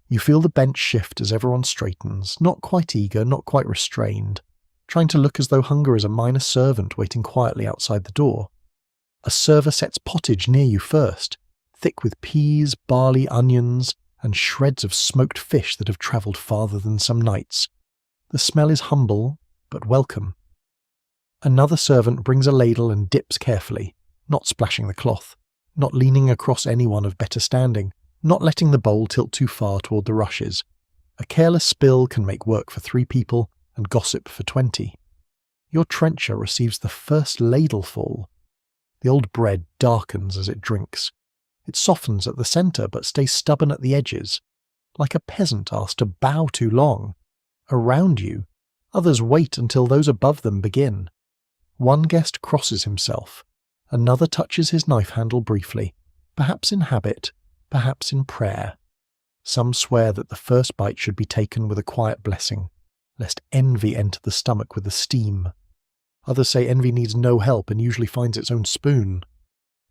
You feel the bench shift as everyone straightens, not quite eager, not quite restrained, trying to look as though hunger is a minor servant waiting quietly outside the door. A server sets pottage near you first, thick with peas, barley, onions, and shreds of smoked fish that have travelled farther than some nights. The smell is humble, but welcome. Another servant brings a ladle and dips carefully, not splashing the cloth, not leaning across anyone of better standing, not letting the bowl tilt too far toward the rushes. A careless spill can make work for 3 people and gossip for 20. Your trencher receives the first ladleful. The old bread darkens as it drinks. It softens at the centre but stays stubborn at the edges, like a peasant asked to bow too long. Around you, others wait until those above them begin. One guest crosses himself. Another touches his knife handle briefly, perhaps in habit, perhaps in prayer. Some swear that the first bite should be taken with a quiet blessing, lest envy enter the stomach with the steam. Others say envy needs no help and usually finds its own spoon.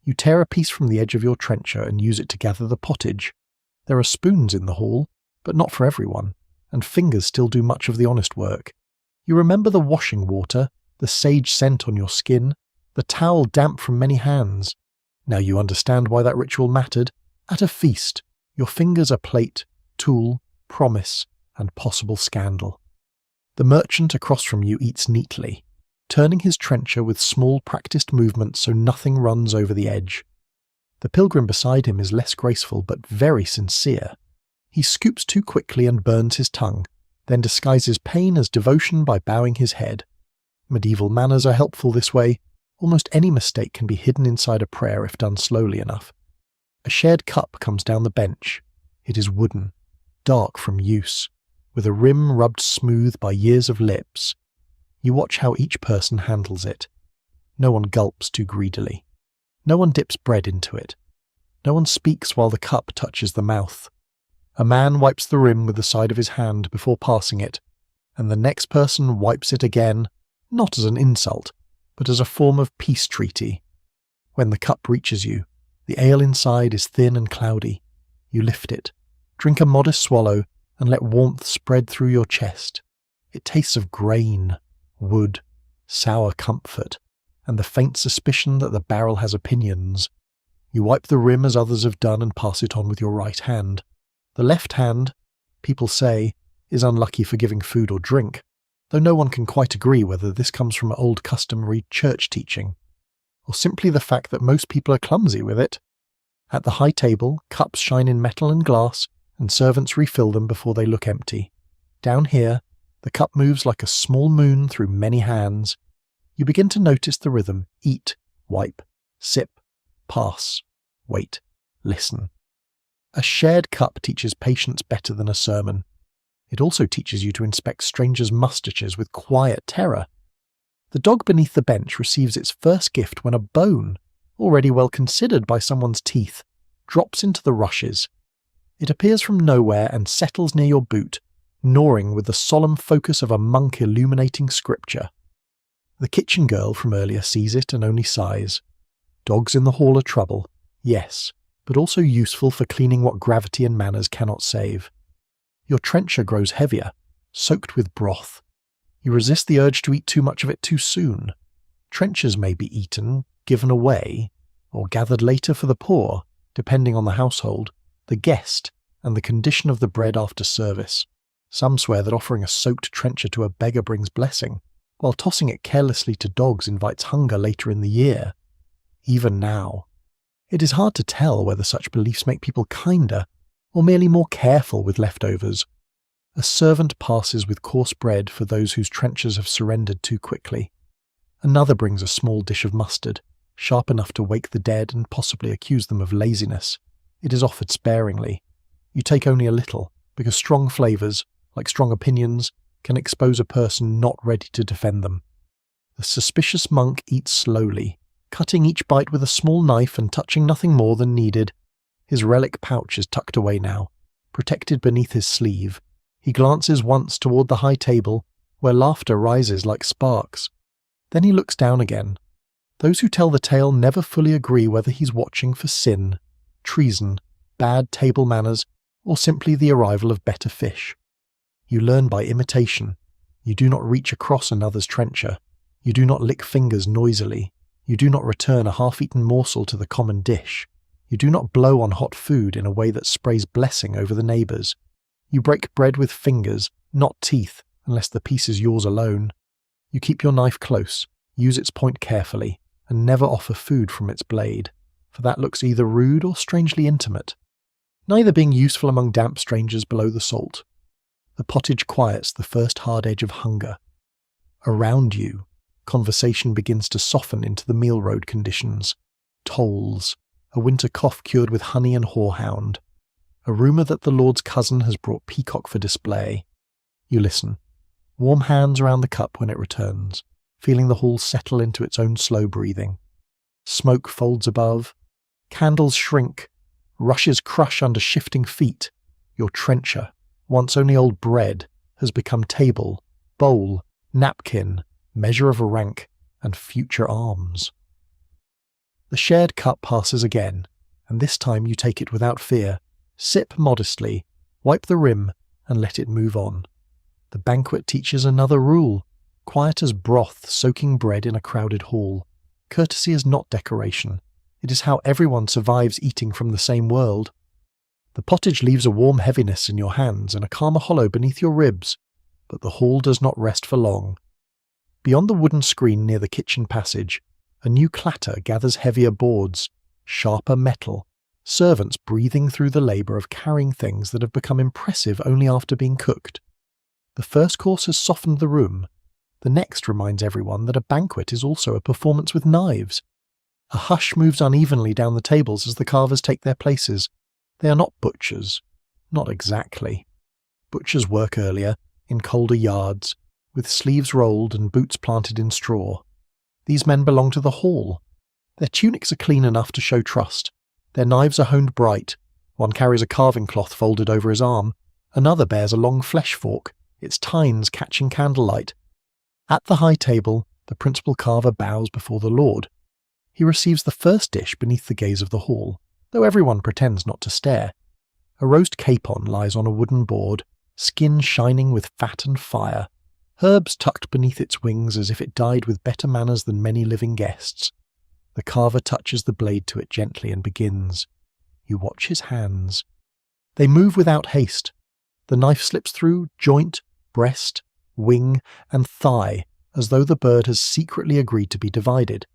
You tear a piece from the edge of your trencher and use it to gather the pottage. There are spoons in the hall, but not for everyone, and fingers still do much of the honest work. You remember the washing water, the sage scent on your skin, the towel damp from many hands. Now you understand why that ritual mattered. At a feast, your fingers are plate, tool, promise, and possible scandal. The merchant across from you eats neatly, turning his trencher with small practiced movements so nothing runs over the edge. The pilgrim beside him is less graceful but very sincere. He scoops too quickly and burns his tongue, then disguises pain as devotion by bowing his head. Medieval manners are helpful this way. Almost any mistake can be hidden inside a prayer if done slowly enough. A shared cup comes down the bench. It is wooden, dark from use, with a rim rubbed smooth by years of lips. You watch how each person handles it. No one gulps too greedily. No one dips bread into it. No one speaks while the cup touches the mouth. A man wipes the rim with the side of his hand before passing it, and the next person wipes it again, not as an insult, but as a form of peace treaty. When the cup reaches you, the ale inside is thin and cloudy. You lift it, drink a modest swallow, and let warmth spread through your chest. It tastes of grain, wood, sour comfort, and the faint suspicion that the barrel has opinions. You wipe the rim as others have done and pass it on with your right hand. The left hand, people say, is unlucky for giving food or drink, though no one can quite agree whether this comes from old customary church teaching, or simply the fact that most people are clumsy with it. At the high table, cups shine in metal and glass, and servants refill them before they look empty. Down here, the cup moves like a small moon through many hands. You begin to notice the rhythm: eat, wipe, sip, pass, wait, listen. A shared cup teaches patience better than a sermon. It also teaches you to inspect strangers' mustaches with quiet terror. The dog beneath the bench receives its first gift when a bone, already well considered by someone's teeth, drops into the rushes. It appears from nowhere and settles near your boot, gnawing with the solemn focus of a monk illuminating scripture. The kitchen girl from earlier sees it and only sighs. Dogs in the hall are trouble, yes, but also useful for cleaning what gravity and manners cannot save. Your trencher grows heavier, soaked with broth. You resist the urge to eat too much of it too soon. Trenchers may be eaten, given away, or gathered later for the poor, depending on the household, the guest, and the condition of the bread after service. Some swear that offering a soaked trencher to a beggar brings blessing, while tossing it carelessly to dogs invites hunger later in the year. Even now. It is hard to tell whether such beliefs make people kinder, or merely more careful with leftovers. A servant passes with coarse bread for those whose trenchers have surrendered too quickly. Another brings a small dish of mustard, sharp enough to wake the dead and possibly accuse them of laziness. It is offered sparingly. You take only a little, because strong flavours, like strong opinions, can expose a person not ready to defend them. The suspicious monk eats slowly, cutting each bite with a small knife and touching nothing more than needed. His relic pouch is tucked away now, protected beneath his sleeve. He glances once toward the high table, where laughter rises like sparks. Then he looks down again. Those who tell the tale never fully agree whether he's watching for sin, treason, bad table manners, or simply the arrival of better fish. You learn by imitation. You do not reach across another's trencher. You do not lick fingers noisily. You do not return a half-eaten morsel to the common dish. You do not blow on hot food in a way that sprays blessing over the neighbours. You break bread with fingers, not teeth, unless the piece is yours alone. You keep your knife close, use its point carefully, and never offer food from its blade, for that looks either rude or strangely intimate, neither being useful among damp strangers below the salt. The pottage quiets the first hard edge of hunger. Around you, conversation begins to soften into the meal road conditions. Tolls, a winter cough cured with honey and horehound, a rumour that the Lord's cousin has brought peacock for display. You listen. Warm hands around the cup when it returns, feeling the hall settle into its own slow breathing. Smoke folds above. Candles shrink. Rushes crush under shifting feet. Your trencher, once only old bread, has become table, bowl, napkin, measure of rank, and future arms. The shared cup passes again, and this time you take it without fear, sip modestly, wipe the rim, and let it move on. The banquet teaches another rule: quiet as broth soaking bread in a crowded hall. Courtesy is not decoration. It is how everyone survives eating from the same world. The pottage leaves a warm heaviness in your hands and a calmer hollow beneath your ribs, but the hall does not rest for long. Beyond the wooden screen near the kitchen passage, a new clatter gathers heavier boards, sharper metal, servants breathing through the labour of carrying things that have become impressive only after being cooked. The first course has softened the room. The next reminds everyone that a banquet is also a performance with knives. A hush moves unevenly down the tables as the carvers take their places. They are not butchers. Not exactly. Butchers work earlier, in colder yards, with sleeves rolled and boots planted in straw. These men belong to the hall. Their tunics are clean enough to show trust. Their knives are honed bright. One carries a carving cloth folded over his arm. Another bears a long flesh fork, its tines catching candlelight. At the high table, the principal carver bows before the Lord. He receives the first dish beneath the gaze of the hall, though everyone pretends not to stare. A roast capon lies on a wooden board, skin shining with fat and fire, herbs tucked beneath its wings as if it died with better manners than many living guests. The carver touches the blade to it gently and begins. You watch his hands. They move without haste. The knife slips through joint, breast, wing, and thigh, as though the bird has secretly agreed to be divided.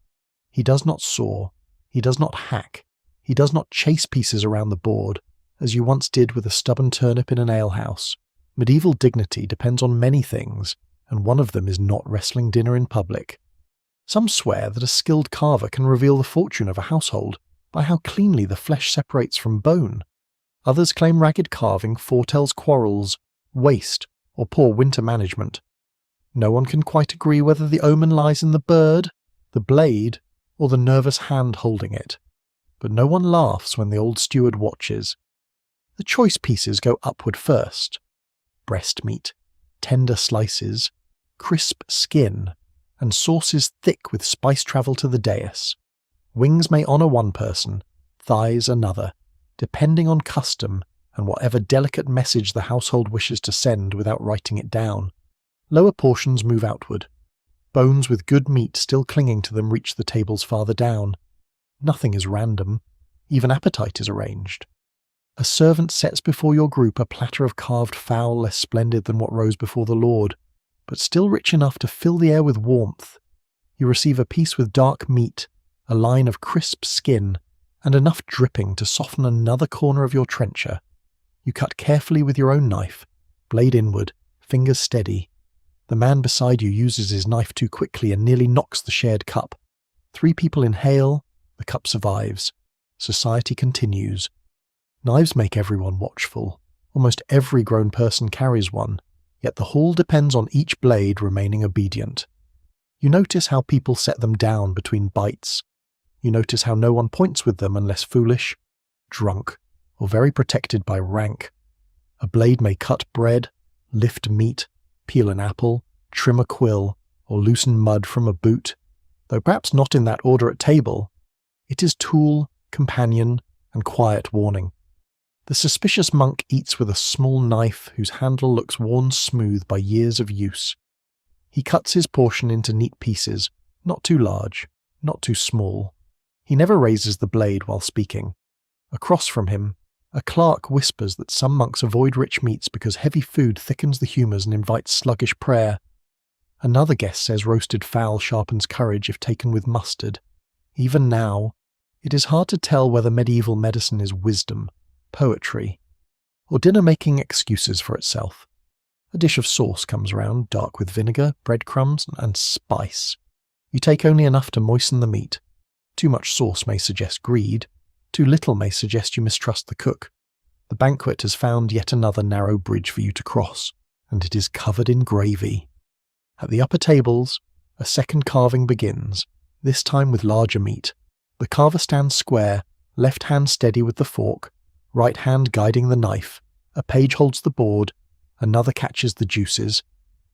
He does not saw. He does not hack. He does not chase pieces around the board, as you once did with a stubborn turnip in an alehouse. Medieval dignity depends on many things, and one of them is not wrestling dinner in public. Some swear that a skilled carver can reveal the fortune of a household by how cleanly the flesh separates from bone. Others claim ragged carving foretells quarrels, waste, or poor winter management. No one can quite agree whether the omen lies in the bird, the blade, or the nervous hand holding it. But no one laughs when the old steward watches. The choice pieces go upward first. Breast meat, tender slices, crisp skin, and sauces thick with spice travel to the dais. Wings may honour one person, thighs another, depending on custom and whatever delicate message the household wishes to send without writing it down. Lower portions move outward. Bones with good meat still clinging to them reach the tables farther down. Nothing is random. Even appetite is arranged. A servant sets before your group a platter of carved fowl less splendid than what rose before the Lord, but still rich enough to fill the air with warmth. You receive a piece with dark meat, a line of crisp skin, and enough dripping to soften another corner of your trencher. You cut carefully with your own knife, blade inward, fingers steady. The man beside you uses his knife too quickly and nearly knocks the shared cup. 3 people inhale, the cup survives. Society continues. Knives make everyone watchful. Almost every grown person carries one, yet the hall depends on each blade remaining obedient. You notice how people set them down between bites. You notice how no one points with them unless foolish, drunk, or very protected by rank. A blade may cut bread, lift meat, peel an apple, trim a quill, or loosen mud from a boot, though perhaps not in that order at table. It is tool, companion, and quiet warning. The suspicious monk eats with a small knife whose handle looks worn smooth by years of use. He cuts his portion into neat pieces, not too large, not too small. He never raises the blade while speaking. Across from him, a clerk whispers that some monks avoid rich meats because heavy food thickens the humours and invites sluggish prayer. Another guest says roasted fowl sharpens courage if taken with mustard. Even now, it is hard to tell whether medieval medicine is wisdom, poetry, or dinner making excuses for itself. A dish of sauce comes round, dark with vinegar, breadcrumbs, and spice. You take only enough to moisten the meat. Too much sauce may suggest greed. Too little may suggest you mistrust the cook. The banquet has found yet another narrow bridge for you to cross, and it is covered in gravy. At the upper tables, a second carving begins, this time with larger meat. The carver stands square, left hand steady with the fork, right hand guiding the knife. A page holds the board, another catches the juices.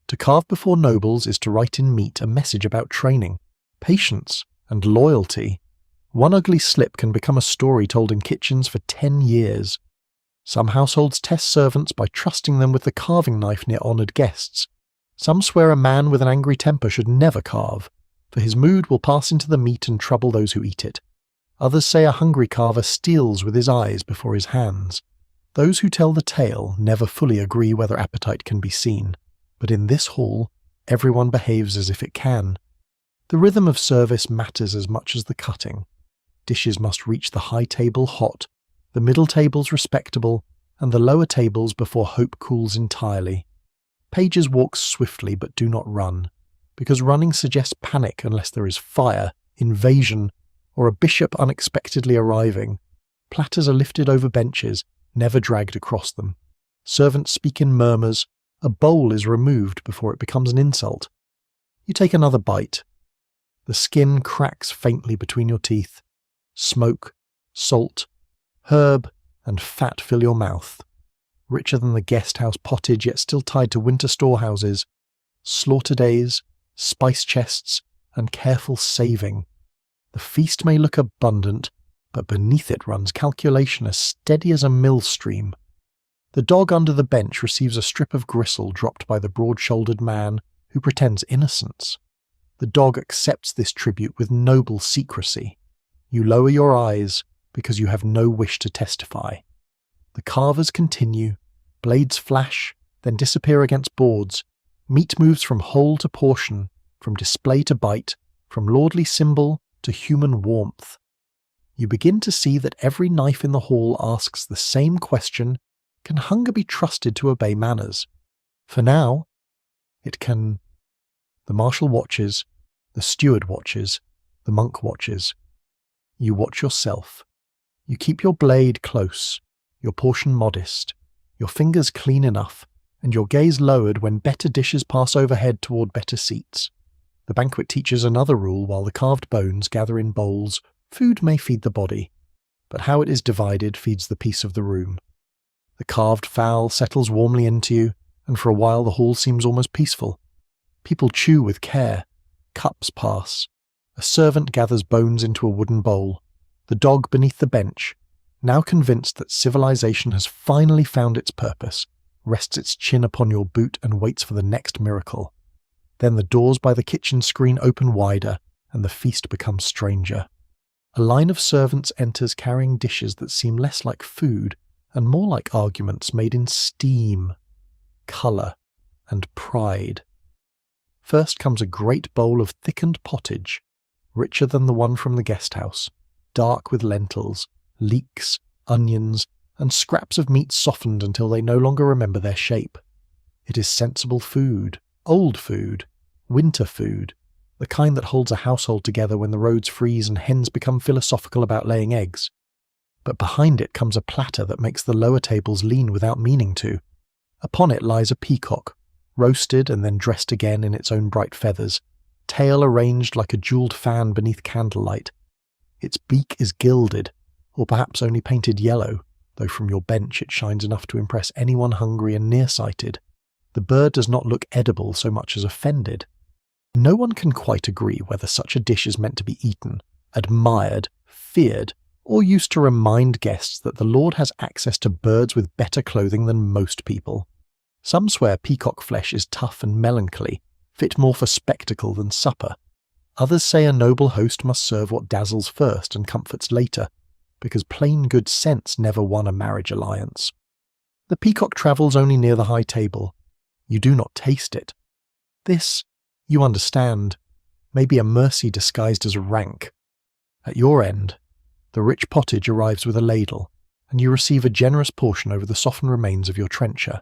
To carve before nobles is to write in meat a message about training, patience, and loyalty. One ugly slip can become a story told in kitchens for 10 years. Some households test servants by trusting them with the carving knife near honoured guests. Some swear a man with an angry temper should never carve, for his mood will pass into the meat and trouble those who eat it. Others say a hungry carver steals with his eyes before his hands. Those who tell the tale never fully agree whether appetite can be seen, but in this hall, everyone behaves as if it can. The rhythm of service matters as much as the cutting. Dishes must reach the high table hot, the middle tables respectable, and the lower tables before hope cools entirely. Pages walk swiftly but do not run, because running suggests panic unless there is fire, invasion, or a bishop unexpectedly arriving. Platters are lifted over benches, never dragged across them. Servants speak in murmurs. A bowl is removed before it becomes an insult. You take another bite. The skin cracks faintly between your teeth. Smoke, salt, herb, and fat fill your mouth. Richer than the guest house pottage, yet still tied to winter storehouses. Slaughter days, spice chests, and careful saving. The feast may look abundant, but beneath it runs calculation as steady as a mill stream. The dog under the bench receives a strip of gristle dropped by the broad-shouldered man who pretends innocence. The dog accepts this tribute with noble secrecy. You lower your eyes because you have no wish to testify. The carvers continue. Blades flash, then disappear against boards. Meat moves from whole to portion, from display to bite, from lordly symbol to human warmth. You begin to see that every knife in the hall asks the same question: can hunger be trusted to obey manners? For now, it can. The marshal watches, the steward watches, the monk watches. You watch yourself. You keep your blade close, your portion modest, your fingers clean enough, and your gaze lowered when better dishes pass overhead toward better seats. The banquet teaches another rule: while the carved bones gather in bowls, food may feed the body, but how it is divided feeds the peace of the room. The carved fowl settles warmly into you, and for a while the hall seems almost peaceful. People chew with care. Cups pass. A servant gathers bones into a wooden bowl. The dog beneath the bench, now convinced that civilization has finally found its purpose, rests its chin upon your boot and waits for the next miracle. Then the doors by the kitchen screen open wider, and the feast becomes stranger. A line of servants enters carrying dishes that seem less like food and more like arguments made in steam, colour, and pride. First comes a great bowl of thickened pottage, richer than the one from the guest house, dark with lentils, leeks, onions, and scraps of meat softened until they no longer remember their shape. It is sensible food, old food, winter food, the kind that holds a household together when the roads freeze and hens become philosophical about laying eggs. But behind it comes a platter that makes the lower tables lean without meaning to. Upon it lies a peacock, roasted and then dressed again in its own bright feathers, tail arranged like a jewelled fan beneath candlelight. Its beak is gilded, or perhaps only painted yellow, though from your bench it shines enough to impress anyone hungry and nearsighted. The bird does not look edible so much as offended. No one can quite agree whether such a dish is meant to be eaten, admired, feared, or used to remind guests that the Lord has access to birds with better clothing than most people. Some swear peacock flesh is tough and melancholy, fit more for spectacle than supper. Others say a noble host must serve what dazzles first and comforts later, because plain good sense never won a marriage alliance. The peacock travels only near the high table. You do not taste it. This, you understand, may be a mercy disguised as rank. At your end, the rich pottage arrives with a ladle, and you receive a generous portion over the softened remains of your trencher.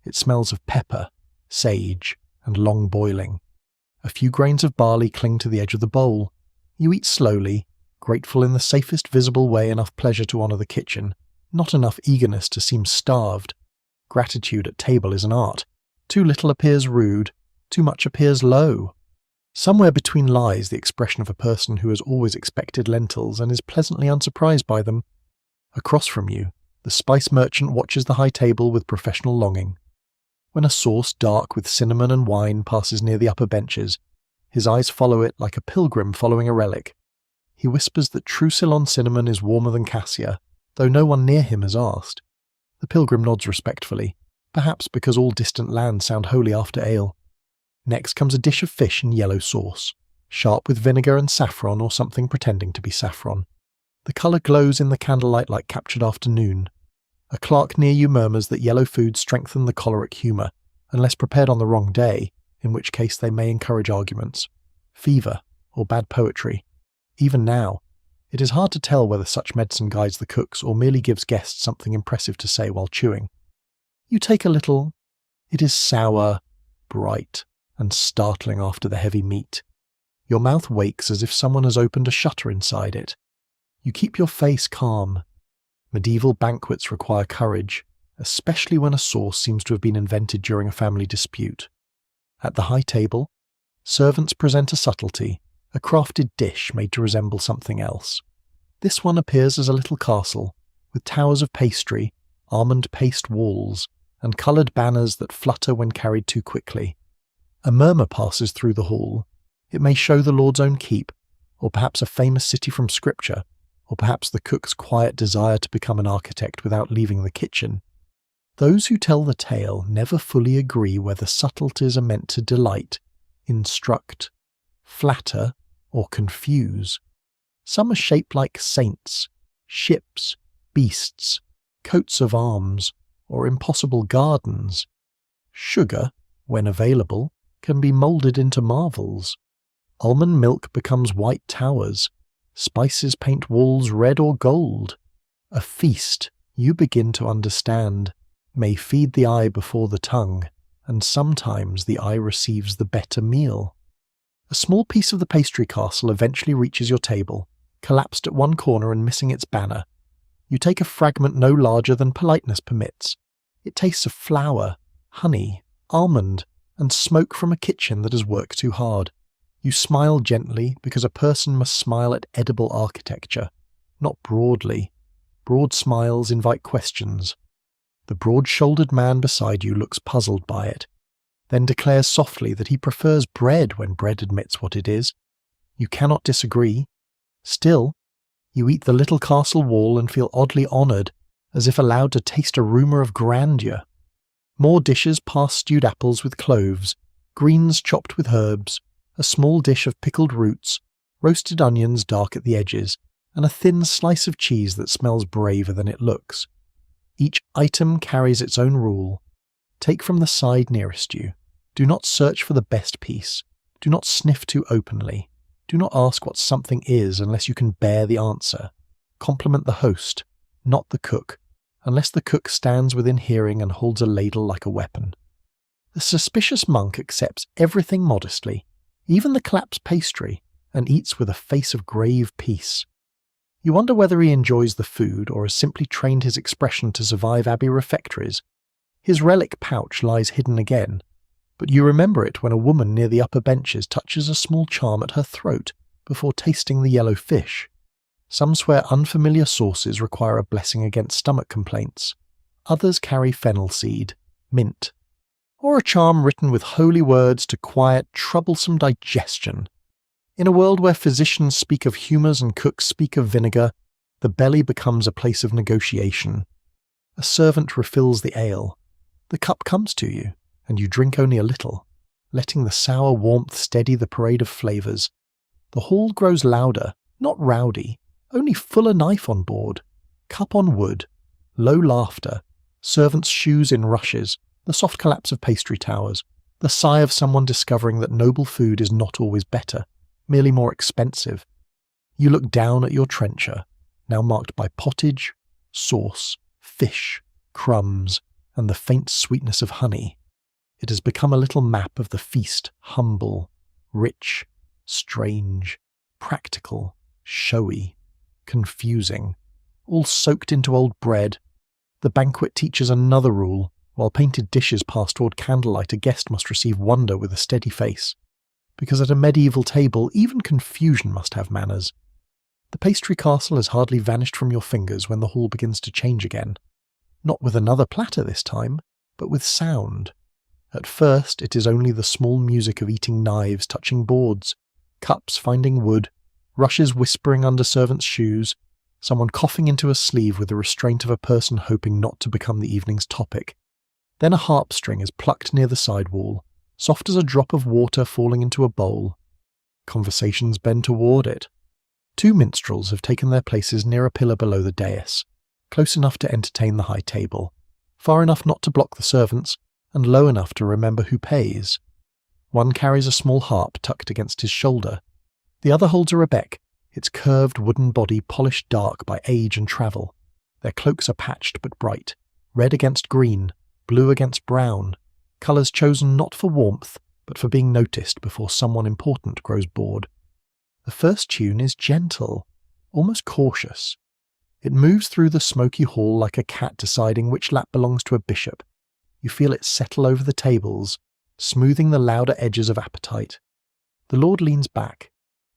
It smells of pepper, sage, and long boiling. A few grains of barley cling to the edge of the bowl. You eat slowly, grateful in the safest visible way, enough pleasure to honour the kitchen, not enough eagerness to seem starved. Gratitude at table is an art. Too little appears rude, too much appears low. Somewhere between lies the expression of a person who has always expected lentils and is pleasantly unsurprised by them. Across from you, the spice merchant watches the high table with professional longing. When a sauce dark with cinnamon and wine passes near the upper benches, his eyes follow it like a pilgrim following a relic. He whispers that true Ceylon cinnamon is warmer than cassia, though no one near him has asked. The pilgrim nods respectfully, perhaps because all distant lands sound holy after ale. Next comes a dish of fish in yellow sauce, sharp with vinegar and saffron or something pretending to be saffron. The colour glows in the candlelight like captured afternoon. A clerk near you murmurs that yellow foods strengthen the choleric humour, unless prepared on the wrong day, in which case they may encourage arguments, fever, or bad poetry. Even now, it is hard to tell whether such medicine guides the cooks or merely gives guests something impressive to say while chewing. You take a little. It is sour, bright, and startling after the heavy meat. Your mouth wakes as if someone has opened a shutter inside it. You keep your face calm. Medieval banquets require courage, especially when a sauce seems to have been invented during a family dispute. At the high table, servants present a subtlety, a crafted dish made to resemble something else. This one appears as a little castle, with towers of pastry, almond paste walls, and coloured banners that flutter when carried too quickly. A murmur passes through the hall. It may show the Lord's own keep, or perhaps a famous city from Scripture, or perhaps the cook's quiet desire to become an architect without leaving the kitchen. Those who tell the tale never fully agree whether subtleties are meant to delight, instruct, flatter, or confuse. Some are shaped like saints, ships, beasts, coats of arms, or impossible gardens. Sugar, when available, can be moulded into marvels. Almond milk becomes white towers. Spices paint walls red or gold. A feast, you begin to understand, may feed the eye before the tongue, and sometimes the eye receives the better meal. A small piece of the pastry castle eventually reaches your table, collapsed at one corner and missing its banner. You take a fragment no larger than politeness permits. It tastes of flour, honey, almond, and smoke from a kitchen that has worked too hard. You smile gently because a person must smile at edible architecture, not broadly. Broad smiles invite questions. The broad-shouldered man beside you looks puzzled by it, then declares softly that he prefers bread when bread admits what it is. You cannot disagree. Still, you eat the little castle wall and feel oddly honoured, as if allowed to taste a rumour of grandeur. More dishes pass stewed apples with cloves, greens chopped with herbs, a small dish of pickled roots, roasted onions dark at the edges, and a thin slice of cheese that smells braver than it looks. Each item carries its own rule. Take from the side nearest you. Do not search for the best piece. Do not sniff too openly. Do not ask what something is unless you can bear the answer. Compliment the host, not the cook, unless the cook stands within hearing and holds a ladle like a weapon. The suspicious monk accepts everything modestly, even the collapsed pastry, and eats with a face of grave peace. You wonder whether he enjoys the food or has simply trained his expression to survive abbey refectories. His relic pouch lies hidden again, but you remember it when a woman near the upper benches touches a small charm at her throat before tasting the yellow fish. Some swear unfamiliar sauces require a blessing against stomach complaints. Others carry fennel seed, mint, or a charm written with holy words to quiet troublesome digestion. In a world where physicians speak of humours and cooks speak of vinegar, the belly becomes a place of negotiation. A servant refills the ale. The cup comes to you, and you drink only a little, letting the sour warmth steady the parade of flavours. The hall grows louder, not rowdy, only fuller knife on board, cup on wood, low laughter, servants' shoes in rushes, the soft collapse of pastry towers, the sigh of someone discovering that noble food is not always better, merely more expensive. You look down at your trencher, now marked by pottage, sauce, fish, crumbs, and the faint sweetness of honey. It has become a little map of the feast, humble, rich, strange, practical, showy, confusing, all soaked into old bread. The banquet teaches another rule. While painted dishes pass toward candlelight, a guest must receive wonder with a steady face, because at a medieval table even confusion must have manners. The pastry castle has hardly vanished from your fingers when the hall begins to change again. Not with another platter this time, but with sound. At first it is only the small music of eating knives touching boards, cups finding wood, rushes whispering under servants' shoes, someone coughing into a sleeve with the restraint of a person hoping not to become the evening's topic. Then a harp string is plucked near the side wall, soft as a drop of water falling into a bowl. Conversations bend toward it. Two minstrels have taken their places near a pillar below the dais. close enough to entertain the high table, far enough not to block the servants, and low enough to remember who pays. One carries a small harp tucked against his shoulder. The other holds a rebec, its curved wooden body polished dark by age and travel. Their cloaks are patched but bright, red against green, blue against brown, colours chosen not for warmth, but for being noticed before someone important grows bored. The first tune is gentle, almost cautious. It moves through the smoky hall like a cat deciding which lap belongs to a bishop. You feel it settle over the tables, smoothing the louder edges of appetite. The lord leans back.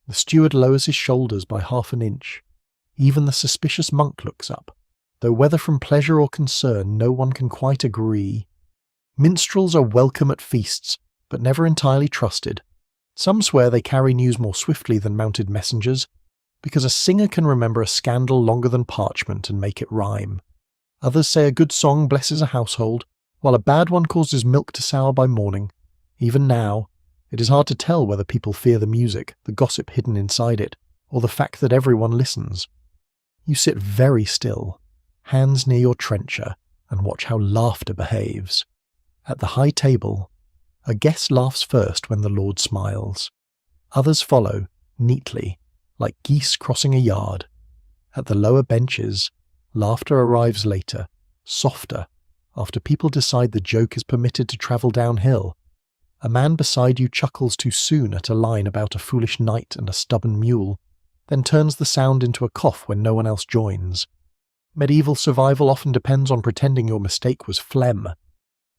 The steward lowers his shoulders by half an inch. Even the suspicious monk looks up, though whether from pleasure or concern no one can quite agree. Minstrels are welcome at feasts, but never entirely trusted. Some swear they carry news more swiftly than mounted messengers, because a singer can remember a scandal longer than parchment and make it rhyme. Others say a good song blesses a household, while a bad one causes milk to sour by morning. Even now, it is hard to tell whether people fear the music, the gossip hidden inside it, or the fact that everyone listens. You sit very still, hands near your trencher, and watch how laughter behaves. At the high table, a guest laughs first when the lord smiles. Others follow, neatly, like geese crossing a yard. At the lower benches, laughter arrives later, softer, after people decide the joke is permitted to travel downhill. A man beside you chuckles too soon at a line about a foolish knight and a stubborn mule, then turns the sound into a cough when no one else joins. Medieval survival often depends on pretending your mistake was phlegm.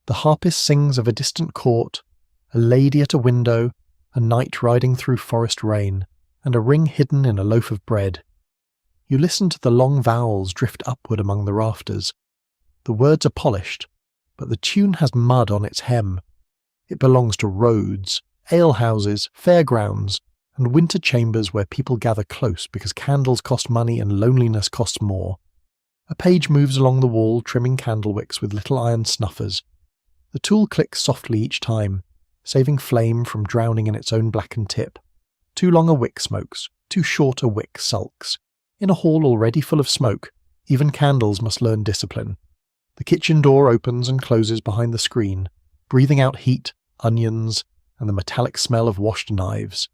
The harpist sings of a distant court, a lady at a window, a knight riding through forest rain, and a ring hidden in a loaf of bread. You listen to the long vowels drift upward among the rafters. The words are polished, but the tune has mud on its hem. It belongs to roads, alehouses, fairgrounds, and winter chambers where people gather close because candles cost money and loneliness costs more. A page moves along the wall trimming candle wicks with little iron snuffers. The tool clicks softly each time, saving flame from drowning in its own blackened tip. Too long a wick smokes, too short a wick sulks. In a hall already full of smoke, even candles must learn discipline. The kitchen door opens and closes behind the screen, breathing out heat, onions, and the metallic smell of washed knives.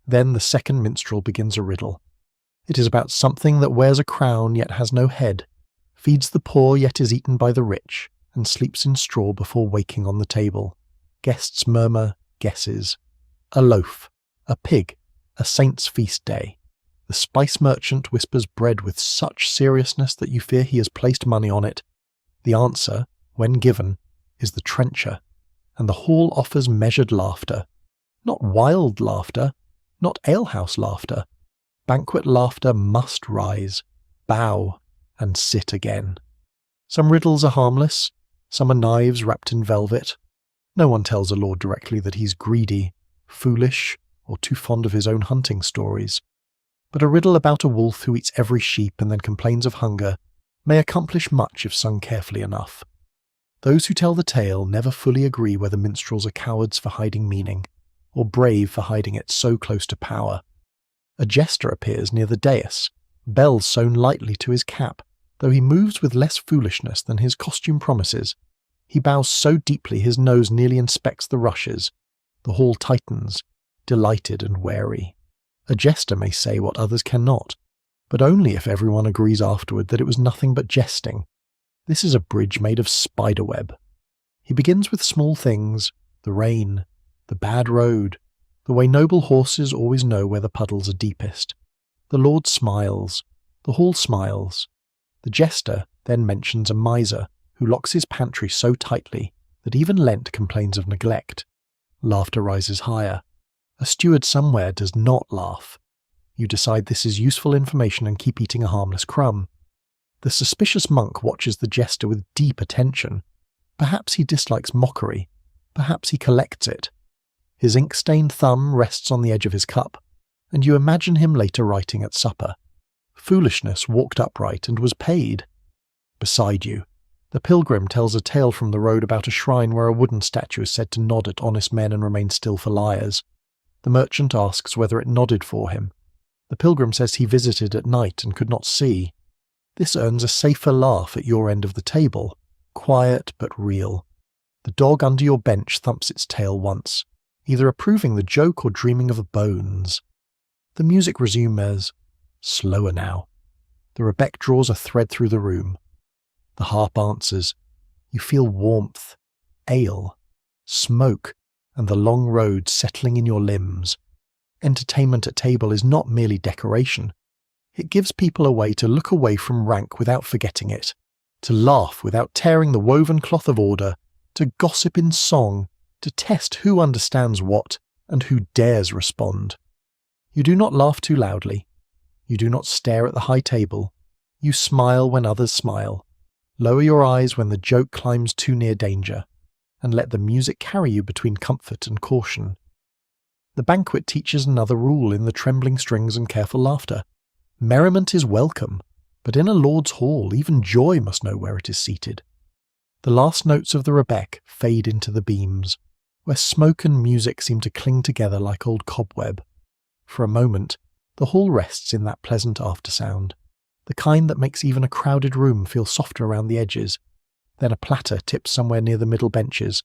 Then the second minstrel begins a riddle. It is about something that wears a crown yet has no head, feeds the poor yet is eaten by the rich, and sleeps in straw before waking on the table. Guests murmur, guesses. A loaf, a pig, a saint's feast day. The spice merchant whispers bread with such seriousness that you fear he has placed money on it. The answer, when given, is the trencher, and the hall offers measured laughter. Not wild laughter, not alehouse laughter. Banquet laughter must rise, bow, and sit again. Some riddles are harmless, some are knives wrapped in velvet. No one tells a lord directly that he's greedy, foolish, or too fond of his own hunting stories. But a riddle about a wolf who eats every sheep and then complains of hunger may accomplish much if sung carefully enough. Those who tell the tale never fully agree whether minstrels are cowards for hiding meaning, or brave for hiding it so close to power. A jester appears near the dais, bells sewn lightly to his cap, though he moves with less foolishness than his costume promises. He bows so deeply his nose nearly inspects the rushes. The hall tightens, delighted and wary. A jester may say what others cannot, but only if everyone agrees afterward that it was nothing but jesting. This is a bridge made of spiderweb. He begins with small things, the rain, the bad road, the way noble horses always know where the puddles are deepest. The lord smiles, the hall smiles. The jester then mentions a miser who locks his pantry so tightly that even Lent complains of neglect. Laughter rises higher. A steward somewhere does not laugh. You decide this is useful information and keep eating a harmless crumb. The suspicious monk watches the jester with deep attention. Perhaps he dislikes mockery. Perhaps he collects it. His ink-stained thumb rests on the edge of his cup, and you imagine him later writing at supper. Foolishness walked upright and was paid. Beside you, the pilgrim tells a tale from the road about a shrine where a wooden statue is said to nod at honest men and remain still for liars. The merchant asks whether it nodded for him. The pilgrim says he visited at night and could not see. This earns a safer laugh at your end of the table, quiet but real. The dog under your bench thumps its tail once, either approving the joke or dreaming of bones. The music resumes, slower now. The rebec draws a thread through the room. The harp answers. You feel warmth, ale, smoke, and the long road settling in your limbs. Entertainment at table is not merely decoration. It gives people a way to look away from rank without forgetting it, to laugh without tearing the woven cloth of order, to gossip in song, to test who understands what and who dares respond. You do not laugh too loudly. You do not stare at the high table. You smile when others smile. Lower your eyes when the joke climbs too near danger, and let the music carry you between comfort and caution. The banquet teaches another rule in the trembling strings and careful laughter. Merriment is welcome, but in a lord's hall even joy must know where it is seated. The last notes of the rebec fade into the beams, where smoke and music seem to cling together like old cobweb. For a moment, the hall rests in that pleasant aftersound, the kind that makes even a crowded room feel softer around the edges. Then a platter tips somewhere near the middle benches.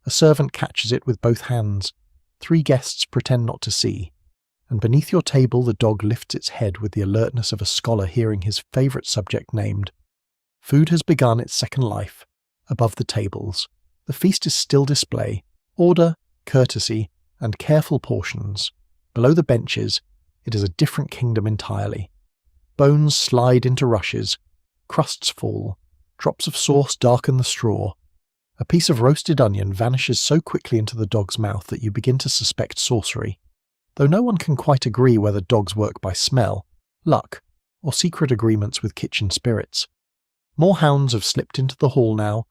A servant catches it with both hands. 3 guests pretend not to see. And beneath your table the dog lifts its head with the alertness of a scholar hearing his favourite subject named. Food has begun its second life. Above the tables, the feast is still display, order, courtesy, and careful portions. Below the benches, it is a different kingdom entirely. Bones slide into rushes, crusts fall, drops of sauce darken the straw. A piece of roasted onion vanishes so quickly into the dog's mouth that you begin to suspect sorcery, though no one can quite agree whether dogs work by smell, luck, or secret agreements with kitchen spirits. More hounds have slipped into the hall now,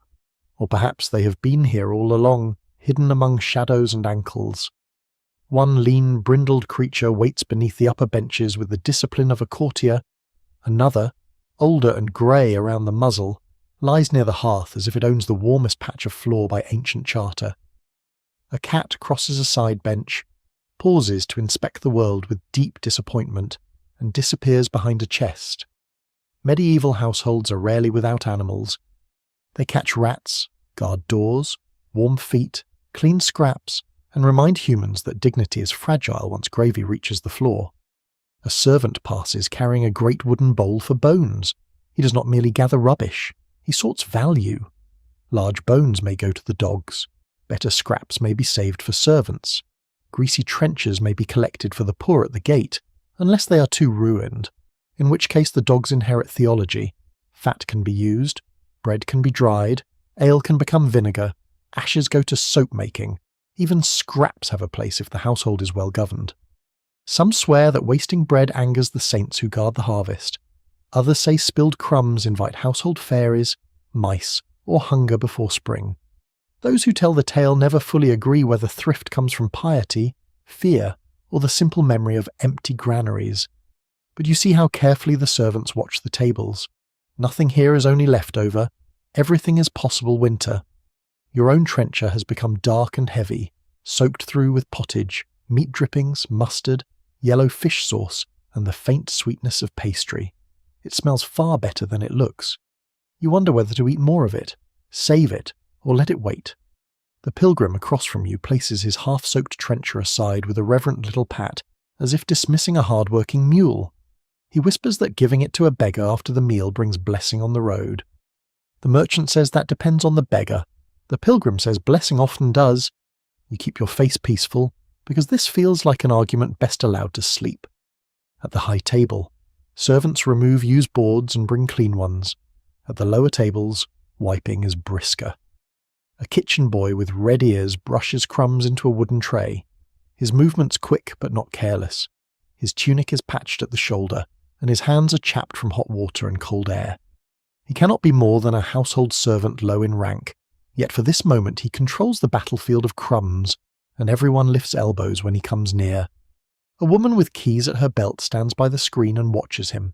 or perhaps they have been here all along, hidden among shadows and ankles. One lean, brindled creature waits beneath the upper benches with the discipline of a courtier. Another, older and grey around the muzzle, lies near the hearth as if it owns the warmest patch of floor by ancient charter. A cat crosses a side bench, pauses to inspect the world with deep disappointment, and disappears behind a chest. Medieval households are rarely without animals. They catch rats, guard doors, warm feet, clean scraps, and remind humans that dignity is fragile once gravy reaches the floor. A servant passes carrying a great wooden bowl for bones. He does not merely gather rubbish, he sorts value. Large bones may go to the dogs. Better scraps may be saved for servants. Greasy trenchers may be collected for the poor at the gate, unless they are too ruined, in which case the dogs inherit theology. Fat can be used, bread can be dried, ale can become vinegar, ashes go to soap making, even scraps have a place if the household is well governed. Some swear that wasting bread angers the saints who guard the harvest. Others say spilled crumbs invite household fairies, mice, or hunger before spring. Those who tell the tale never fully agree whether thrift comes from piety, fear, or the simple memory of empty granaries. But you see how carefully the servants watch the tables. Nothing here is only leftover. Everything is possible winter. Your own trencher has become dark and heavy, soaked through with pottage, meat drippings, mustard, yellow fish sauce, and the faint sweetness of pastry. It smells far better than it looks. You wonder whether to eat more of it, save it, or let it wait. The pilgrim across from you places his half-soaked trencher aside with a reverent little pat, as if dismissing a hard-working mule. He whispers that giving it to a beggar after the meal brings blessing on the road. The merchant says that depends on the beggar. The pilgrim says blessing often does. You keep your face peaceful, because this feels like an argument best allowed to sleep. At the high table, servants remove used boards and bring clean ones. At the lower tables, wiping is brisker. A kitchen boy with red ears brushes crumbs into a wooden tray. His movements quick but not careless. His tunic is patched at the shoulder, and his hands are chapped from hot water and cold air. He cannot be more than a household servant low in rank, yet for this moment he controls the battlefield of crumbs, and everyone lifts elbows when he comes near. A woman with keys at her belt stands by the screen and watches him.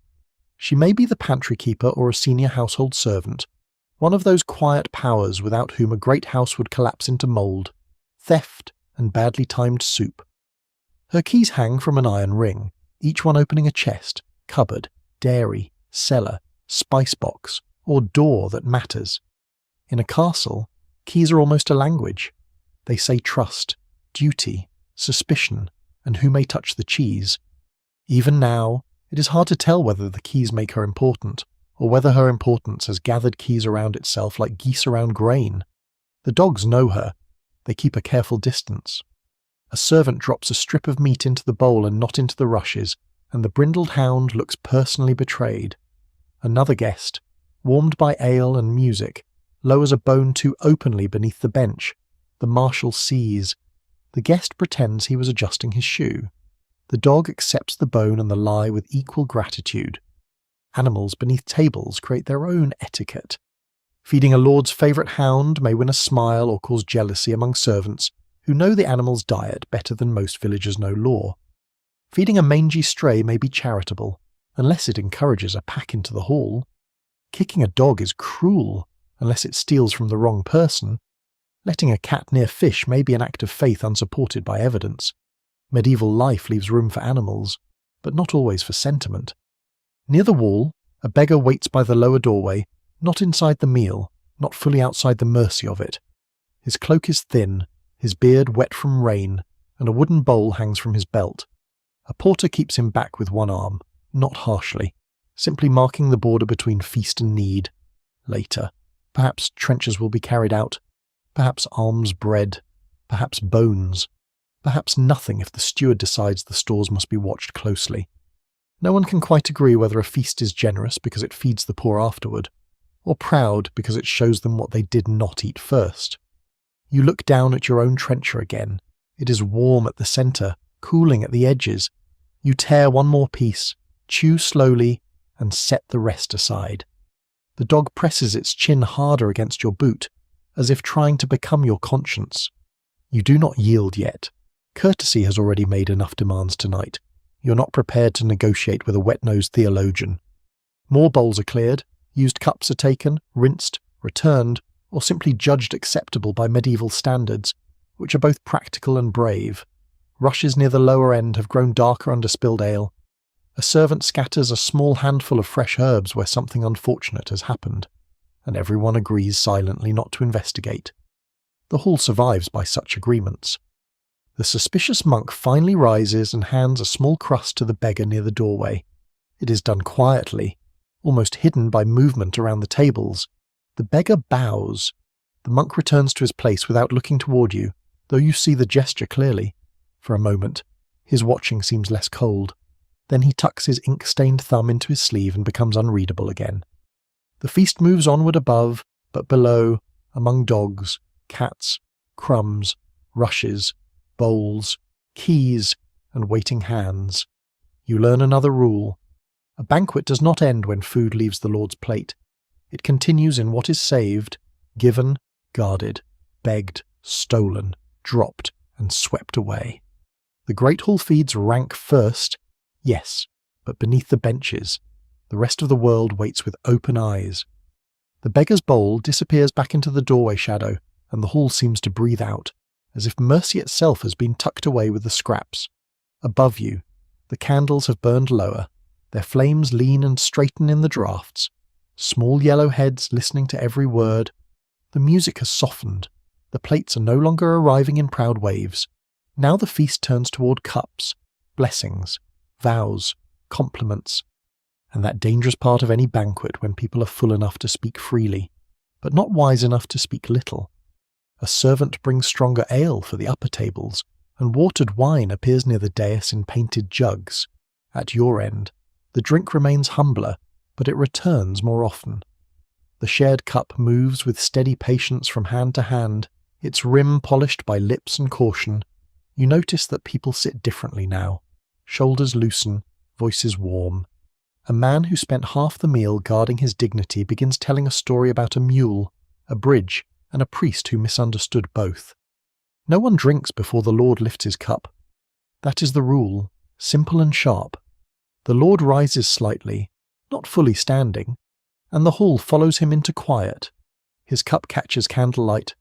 She may be the pantry keeper or a senior household servant, one of those quiet powers without whom a great house would collapse into mould, theft, and badly timed soup. Her keys hang from an iron ring, each one opening a chest, cupboard, dairy, cellar, spice box, or door that matters. In a castle, keys are almost a language. They say trust, duty, suspicion, and who may touch the cheese. Even now, it is hard to tell whether the keys make her important, or whether her importance has gathered keys around itself like geese around grain. The dogs know her. They keep a careful distance. A servant drops a strip of meat into the bowl and not into the rushes, and the brindled hound looks personally betrayed. Another guest, warmed by ale and music, lowers a bone too openly beneath the bench. The marshal sees. The guest pretends he was adjusting his shoe. The dog accepts the bone and the lie with equal gratitude. Animals beneath tables create their own etiquette. Feeding a lord's favourite hound may win a smile or cause jealousy among servants who know the animal's diet better than most villagers know law. Feeding a mangy stray may be charitable, unless it encourages a pack into the hall. Kicking a dog is cruel, unless it steals from the wrong person. Letting a cat near fish may be an act of faith unsupported by evidence. Medieval life leaves room for animals, but not always for sentiment. Near the wall, a beggar waits by the lower doorway, not inside the meal, not fully outside the mercy of it. His cloak is thin, his beard wet from rain, and a wooden bowl hangs from his belt. A porter keeps him back with one arm, not harshly, simply marking the border between feast and need. Later, perhaps trenchers will be carried out, perhaps alms bread, perhaps bones, perhaps nothing if the steward decides the stores must be watched closely. No one can quite agree whether a feast is generous because it feeds the poor afterward, or proud because it shows them what they did not eat first. You look down at your own trencher again. It is warm at the centre, cooling at the edges. You tear one more piece, chew slowly, and set the rest aside. The dog presses its chin harder against your boot, as if trying to become your conscience. You do not yield yet. Courtesy has already made enough demands tonight. You're not prepared to negotiate with a wet-nosed theologian. More bowls are cleared, used cups are taken, rinsed, returned, or simply judged acceptable by medieval standards, which are both practical and brave. Rushes near the lower end have grown darker under spilled ale. A servant scatters a small handful of fresh herbs where something unfortunate has happened, and everyone agrees silently not to investigate. The hall survives by such agreements. The suspicious monk finally rises and hands a small crust to the beggar near the doorway. It is done quietly, almost hidden by movement around the tables. The beggar bows. The monk returns to his place without looking toward you, though you see the gesture clearly. For a moment, his watching seems less cold. Then he tucks his ink-stained thumb into his sleeve and becomes unreadable again. The feast moves onward above, but below, among dogs, cats, crumbs, rushes, bowls, keys, and waiting hands. You learn another rule. A banquet does not end when food leaves the Lord's plate. It continues in what is saved, given, guarded, begged, stolen, dropped, and swept away. The great hall feeds rank first, yes, but beneath the benches. The rest of the world waits with open eyes. The beggar's bowl disappears back into the doorway shadow, and the hall seems to breathe out, as if mercy itself has been tucked away with the scraps. Above you, the candles have burned lower. Their flames lean and straighten in the draughts. Small yellow heads listening to every word. The music has softened. The plates are no longer arriving in proud waves. Now the feast turns toward cups, blessings, vows, compliments, and that dangerous part of any banquet when people are full enough to speak freely, but not wise enough to speak little. A servant brings stronger ale for the upper tables, and watered wine appears near the dais in painted jugs. At your end, the drink remains humbler, but it returns more often. The shared cup moves with steady patience from hand to hand, its rim polished by lips and caution. You notice that people sit differently now. Shoulders loosen, voices warm. A man who spent half the meal guarding his dignity begins telling a story about a mule, a bridge, and a priest who misunderstood both. No one drinks before the Lord lifts his cup. That is the rule, simple and sharp. The Lord rises slightly, not fully standing, and the hall follows him into quiet. His cup catches candlelight.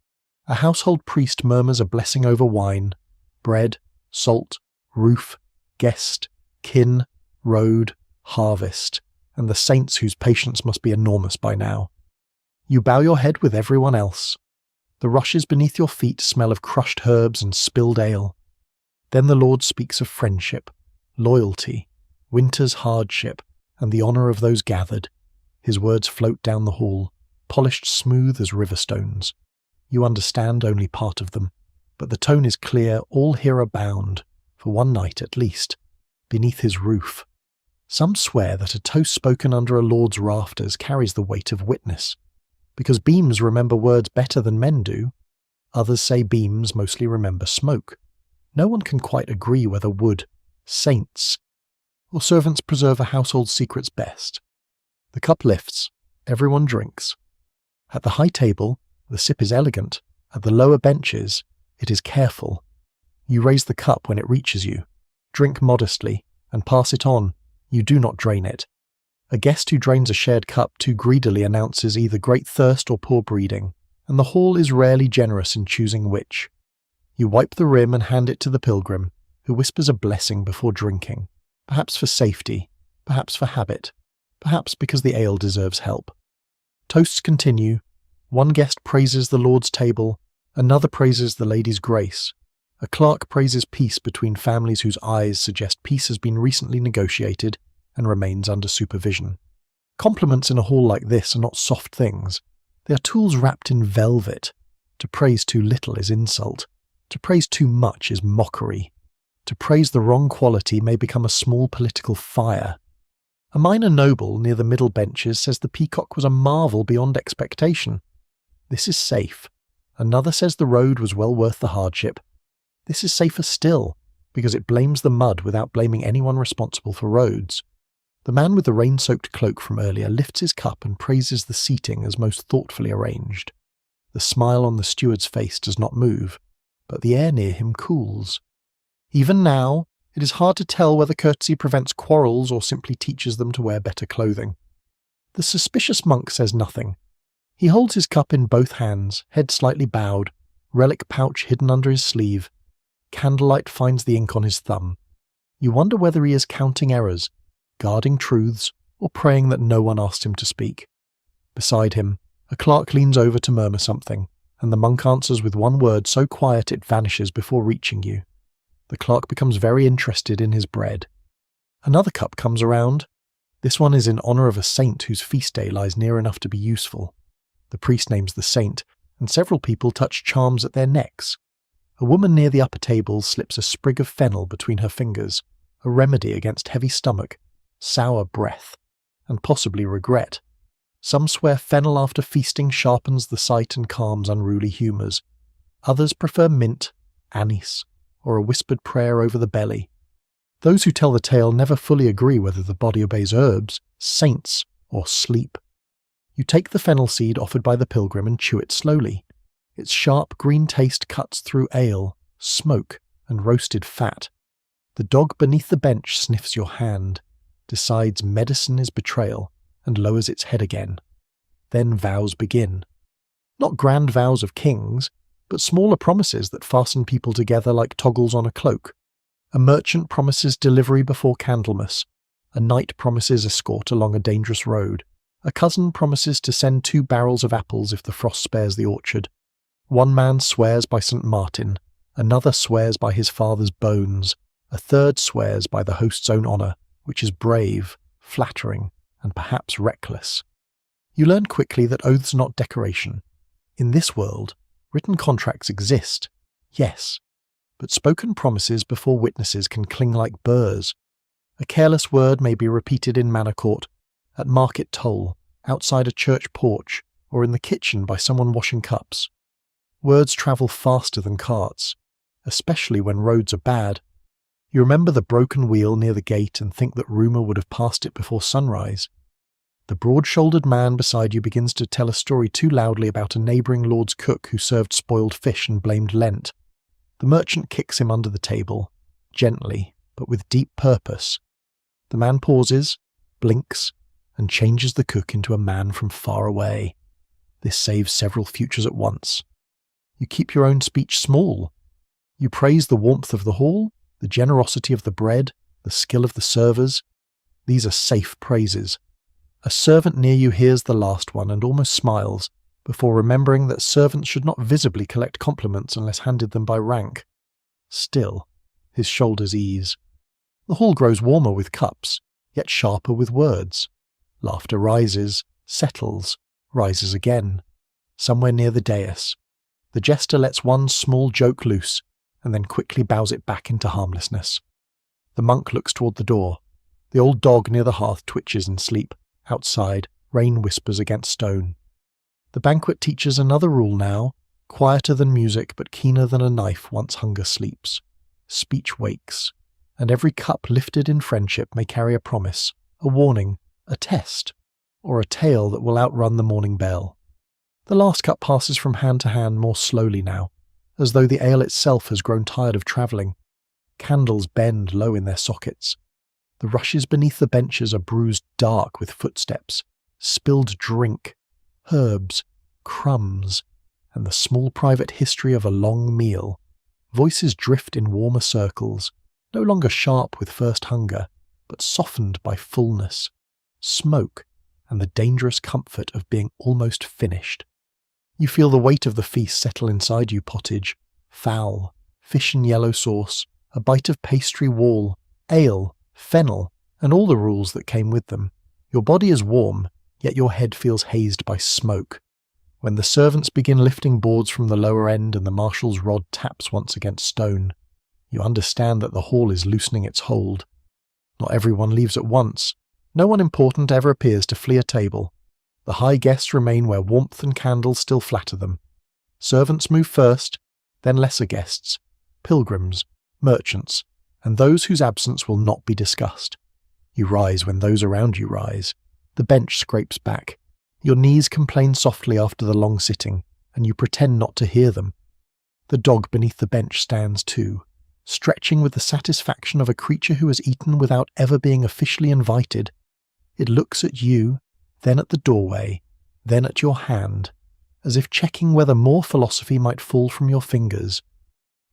A household priest murmurs a blessing over wine, bread, salt, roof, guest, kin, road, harvest, and the saints whose patience must be enormous by now. You bow your head with everyone else. The rushes beneath your feet smell of crushed herbs and spilled ale. Then the Lord speaks of friendship, loyalty, winter's hardship, and the honour of those gathered. His words float down the hall, polished smooth as river stones. You understand only part of them, but the tone is clear, all here are bound, for one night at least, beneath his roof. Some swear that a toast spoken under a lord's rafters carries the weight of witness, because beams remember words better than men do. Others say beams mostly remember smoke. No one can quite agree whether wood, saints, or servants preserve a household secrets best. The cup lifts, everyone drinks. At the high table, the sip is elegant. At the lower benches, it is careful. You raise the cup when it reaches you, drink modestly, and pass it on. You do not drain it. A guest who drains a shared cup too greedily announces either great thirst or poor breeding, and the hall is rarely generous in choosing which. You wipe the rim and hand it to the pilgrim, who whispers a blessing before drinking, perhaps for safety, perhaps for habit, perhaps because the ale deserves help. Toasts continue. One guest praises the Lord's table, another praises the lady's grace. A clerk praises peace between families whose eyes suggest peace has been recently negotiated and remains under supervision. Compliments in a hall like this are not soft things. They are tools wrapped in velvet. To praise too little is insult. To praise too much is mockery. To praise the wrong quality may become a small political fire. A minor noble near the middle benches says the peacock was a marvel beyond expectation. This is safe. Another says the road was well worth the hardship. This is safer still, because it blames the mud without blaming anyone responsible for roads. The man with the rain-soaked cloak from earlier lifts his cup and praises the seating as most thoughtfully arranged. The smile on the steward's face does not move, but the air near him cools. Even now, it is hard to tell whether courtesy prevents quarrels or simply teaches them to wear better clothing. The suspicious monk says nothing. He holds his cup in both hands, head slightly bowed, relic pouch hidden under his sleeve. Candlelight finds the ink on his thumb. You wonder whether he is counting errors, guarding truths, or praying that no one asked him to speak. Beside him, a clerk leans over to murmur something, and the monk answers with one word so quiet it vanishes before reaching you. The clerk becomes very interested in his bread. Another cup comes around. This one is in honour of a saint whose feast day lies near enough to be useful. The priest names the saint, and several people touch charms at their necks. A woman near the upper table slips a sprig of fennel between her fingers, a remedy against heavy stomach, sour breath, and possibly regret. Some swear fennel after feasting sharpens the sight and calms unruly humours. Others prefer mint, anise, or a whispered prayer over the belly. Those who tell the tale never fully agree whether the body obeys herbs, saints, or sleep. You take the fennel seed offered by the pilgrim and chew it slowly. Its sharp green taste cuts through ale, smoke, and roasted fat. The dog beneath the bench sniffs your hand, decides medicine is betrayal, and lowers its head again. Then vows begin. Not grand vows of kings, but smaller promises that fasten people together like toggles on a cloak. A merchant promises delivery before Candlemas. A knight promises escort along a dangerous road. A cousin promises to send 2 barrels of apples if the frost spares the orchard. One man swears by St. Martin, another swears by his father's bones, a third swears by the host's own honour, which is brave, flattering, and perhaps reckless. You learn quickly that oaths are not decoration. In this world, written contracts exist, yes, but spoken promises before witnesses can cling like burrs. A careless word may be repeated in manor court, at market toll, outside a church porch, or in the kitchen by someone washing cups. Words travel faster than carts, especially when roads are bad. You remember the broken wheel near the gate and think that rumour would have passed it before sunrise. The broad-shouldered man beside you begins to tell a story too loudly about a neighbouring lord's cook who served spoiled fish and blamed Lent. The merchant kicks him under the table, gently, but with deep purpose. The man pauses, blinks, and changes the cook into a man from far away. This saves several futures at once. You keep your own speech small. You praise the warmth of the hall, the generosity of the bread, the skill of the servers. These are safe praises. A servant near you hears the last one and almost smiles, before remembering that servants should not visibly collect compliments unless handed them by rank. Still, his shoulders ease. The hall grows warmer with cups, yet sharper with words. Laughter rises, settles, rises again. Somewhere near the dais, the jester lets one small joke loose, and then quickly bows it back into harmlessness. The monk looks toward the door. The old dog near the hearth twitches in sleep. Outside, rain whispers against stone. The banquet teaches another rule now, quieter than music but keener than a knife once hunger sleeps. Speech wakes, and every cup lifted in friendship may carry a promise, a warning, a test, or a tale that will outrun the morning bell. The last cup passes from hand to hand more slowly now, as though the ale itself has grown tired of travelling. Candles bend low in their sockets. The rushes beneath the benches are bruised dark with footsteps, spilled drink, herbs, crumbs, and the small private history of a long meal. Voices drift in warmer circles, no longer sharp with first hunger, but softened by fullness, smoke, and the dangerous comfort of being almost finished. You feel the weight of the feast settle inside you: pottage, fowl, fish and yellow sauce, a bite of pastry wall, ale, fennel, and all the rules that came with them. Your body is warm, yet your head feels hazed by smoke. When the servants begin lifting boards from the lower end and the marshal's rod taps once against stone, you understand that the hall is loosening its hold. Not everyone leaves at once. No one important ever appears to flee a table. The high guests remain where warmth and candles still flatter them. Servants move first, then lesser guests, pilgrims, merchants, and those whose absence will not be discussed. You rise when those around you rise. The bench scrapes back. Your knees complain softly after the long sitting, and you pretend not to hear them. The dog beneath the bench stands too, stretching with the satisfaction of a creature who has eaten without ever being officially invited. It looks at you, then at the doorway, then at your hand, as if checking whether more philosophy might fall from your fingers.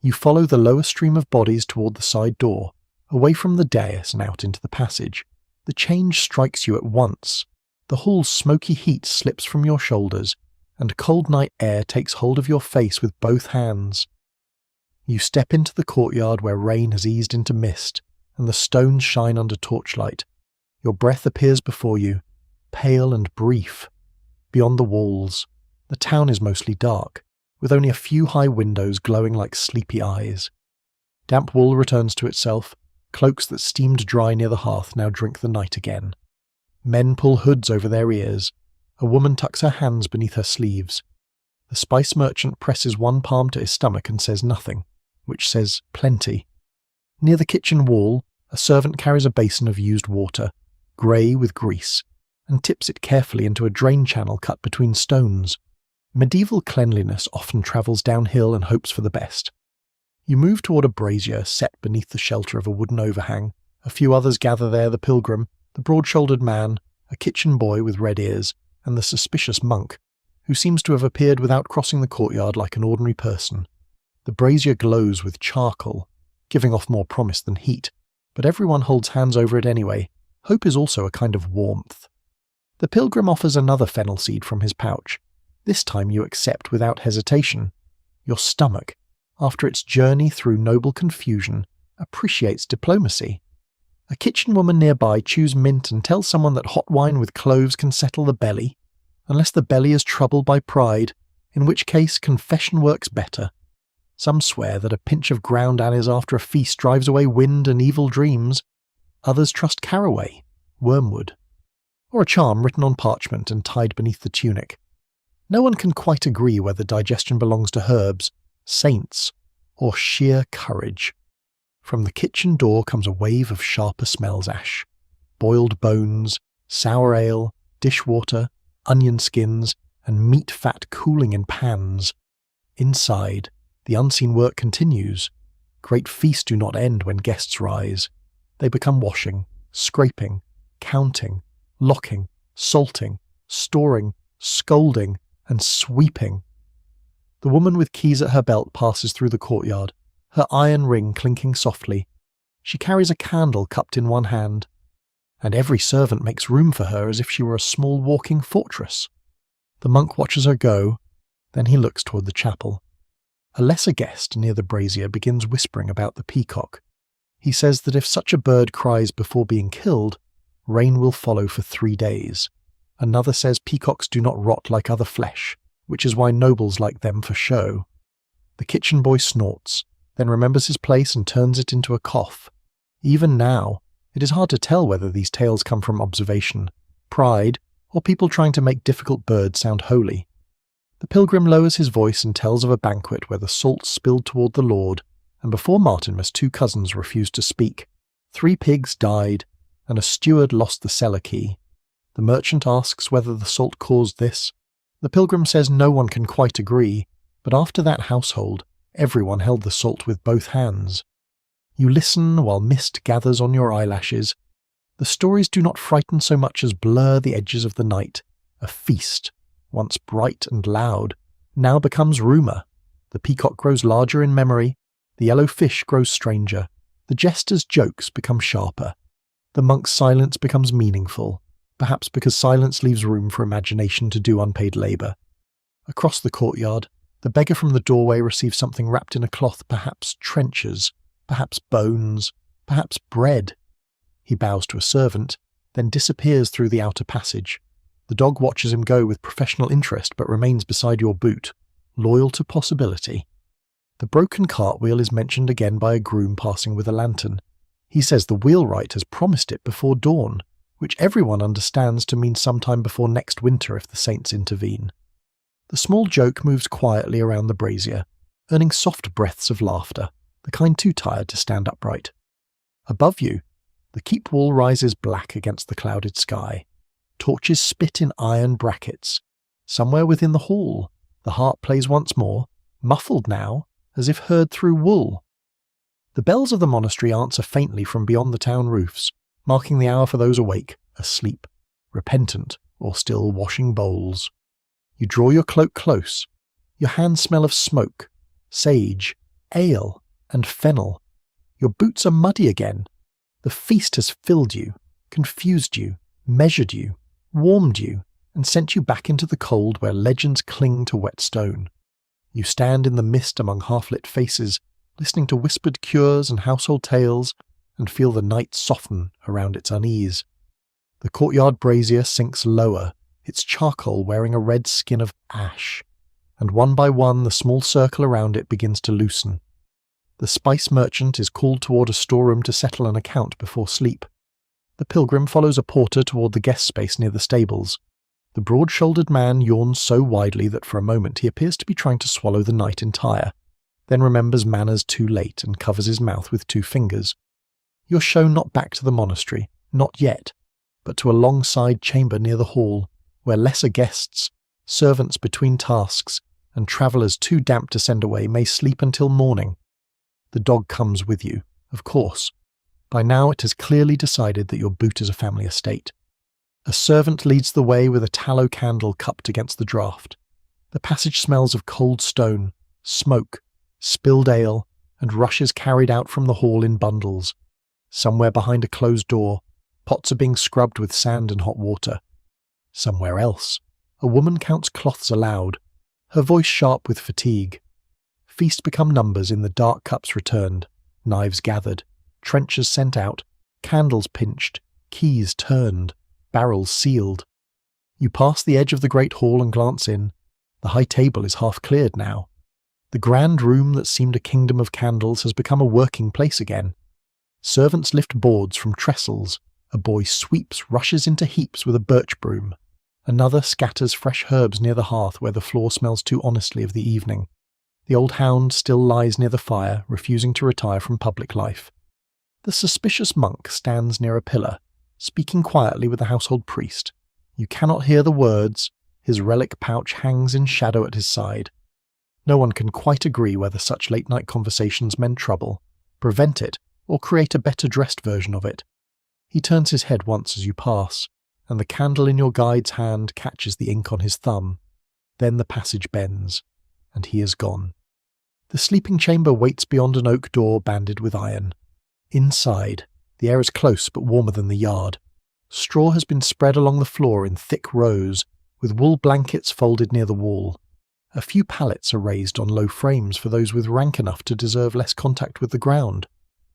You follow the lower stream of bodies toward the side door, away from the dais and out into the passage. The change strikes you at once. The hall's smoky heat slips from your shoulders, and cold night air takes hold of your face with both hands. You step into the courtyard where rain has eased into mist, and the stones shine under torchlight. Your breath appears before you, pale and brief. Beyond the walls, the town is mostly dark, with only a few high windows glowing like sleepy eyes. Damp wool returns to itself. Cloaks that steamed dry near the hearth now drink the night again. Men pull hoods over their ears. A woman tucks her hands beneath her sleeves. The spice merchant presses one palm to his stomach and says nothing, which says plenty. Near the kitchen wall, a servant carries a basin of used water, grey with grease, and tips it carefully into a drain channel cut between stones. Medieval cleanliness often travels downhill and hopes for the best. You move toward a brazier set beneath the shelter of a wooden overhang. A few others gather there: the pilgrim, the broad-shouldered man, a kitchen boy with red ears, and the suspicious monk, who seems to have appeared without crossing the courtyard like an ordinary person. The brazier glows with charcoal, giving off more promise than heat, but everyone holds hands over it anyway. Hope is also a kind of warmth. The pilgrim offers another fennel seed from his pouch. This time you accept without hesitation. Your stomach, after its journey through noble confusion, appreciates diplomacy. A kitchen woman nearby chews mint and tells someone that hot wine with cloves can settle the belly, unless the belly is troubled by pride, in which case confession works better. Some swear that a pinch of ground anise after a feast drives away wind and evil dreams. Others trust caraway, wormwood, or a charm written on parchment and tied beneath the tunic. No one can quite agree whether digestion belongs to herbs, saints, or sheer courage. From the kitchen door comes a wave of sharper smells: ash, boiled bones, sour ale, dishwater, onion skins, and meat fat cooling in pans. Inside, the unseen work continues. Great feasts do not end when guests rise. They become washing, scraping, counting, locking, salting, storing, scolding, and sweeping. The woman with keys at her belt passes through the courtyard, her iron ring clinking softly. She carries a candle cupped in one hand. and every servant makes room for her as if she were a small walking fortress. The monk watches her go, then he looks toward the chapel. A lesser guest near the brazier begins whispering about the peacock. He says that if such a bird cries before being killed, rain will follow for 3 days. Another says peacocks do not rot like other flesh, which is why nobles like them for show. The kitchen boy snorts, then remembers his place and turns it into a cough. Even now, it is hard to tell whether these tales come from observation, pride, or people trying to make difficult birds sound holy. The pilgrim lowers his voice and tells of a banquet where the salt spilled toward the Lord, and before Martinmas 2 cousins refused to speak. 3 pigs died, and a steward lost the cellar key. The merchant asks whether the salt caused this. The pilgrim says no one can quite agree, but after that household, everyone held the salt with both hands. You listen while mist gathers on your eyelashes. The stories do not frighten so much as blur the edges of the night. A feast, once bright and loud, now becomes rumour. The peacock grows larger in memory. The yellow fish grows stranger. The jester's jokes become sharper. The monk's silence becomes meaningful, perhaps because silence leaves room for imagination to do unpaid labour. Across the courtyard, the beggar from the doorway receives something wrapped in a cloth, perhaps trenchers, perhaps bones, perhaps bread. He bows to a servant, then disappears through the outer passage. The dog watches him go with professional interest but remains beside your boot, loyal to possibility. The broken cartwheel is mentioned again by a groom passing with a lantern. He says the wheelwright has promised it before dawn, which everyone understands to mean sometime before next winter if the saints intervene. The small joke moves quietly around the brazier, earning soft breaths of laughter, the kind too tired to stand upright. Above you, the keep wall rises black against the clouded sky. Torches spit in iron brackets. Somewhere within the hall, the harp plays once more, muffled now, as if heard through wool. The bells of the monastery answer faintly from beyond the town roofs, marking the hour for those awake, asleep, repentant, or still washing bowls. You draw your cloak close. Your hands smell of smoke, sage, ale, and fennel. Your boots are muddy again. The feast has filled you, confused you, measured you, warmed you, and sent you back into the cold where legends cling to wet stone. You stand in the mist among half-lit faces, listening to whispered cures and household tales, and feel the night soften around its unease. The courtyard brazier sinks lower, its charcoal wearing a red skin of ash, and one by one the small circle around it begins to loosen. The spice merchant is called toward a storeroom to settle an account before sleep. The pilgrim follows a porter toward the guest space near the stables. The broad-shouldered man yawns so widely that for a moment he appears to be trying to swallow the night entire, then remembers manners too late and covers his mouth with 2 fingers. You're shown not back to the monastery, not yet, but to a long side chamber near the hall, where lesser guests, servants between tasks, and travellers too damp to send away may sleep until morning. The dog comes with you, of course. By now it has clearly decided that your boot is a family estate. A servant leads the way with a tallow candle cupped against the draught. The passage smells of cold stone, smoke, spilled ale, and rushes carried out from the hall in bundles. Somewhere behind a closed door, pots are being scrubbed with sand and hot water. Somewhere else, a woman counts cloths aloud, her voice sharp with fatigue. Feast become numbers in the dark cups returned, knives gathered, trenchers sent out, candles pinched, keys turned, barrels sealed. You pass the edge of the great hall and glance in. The high table is half cleared now. The grand room that seemed a kingdom of candles has become a working place again. Servants lift boards from trestles. A boy sweeps, rushes into heaps with a birch broom. Another scatters fresh herbs near the hearth where the floor smells too honestly of the evening. The old hound still lies near the fire, refusing to retire from public life. The suspicious monk stands near a pillar, speaking quietly with the household priest. You cannot hear the words. His relic pouch hangs in shadow at his side. No one can quite agree whether such late-night conversations mend trouble, prevent it, or create a better-dressed version of it. He turns his head once as you pass, and the candle in your guide's hand catches the ink on his thumb. Then the passage bends, and he is gone. The sleeping chamber waits beyond an oak door banded with iron. Inside, the air is close but warmer than the yard. Straw has been spread along the floor in thick rows, with wool blankets folded near the wall. A few pallets are raised on low frames for those with rank enough to deserve less contact with the ground.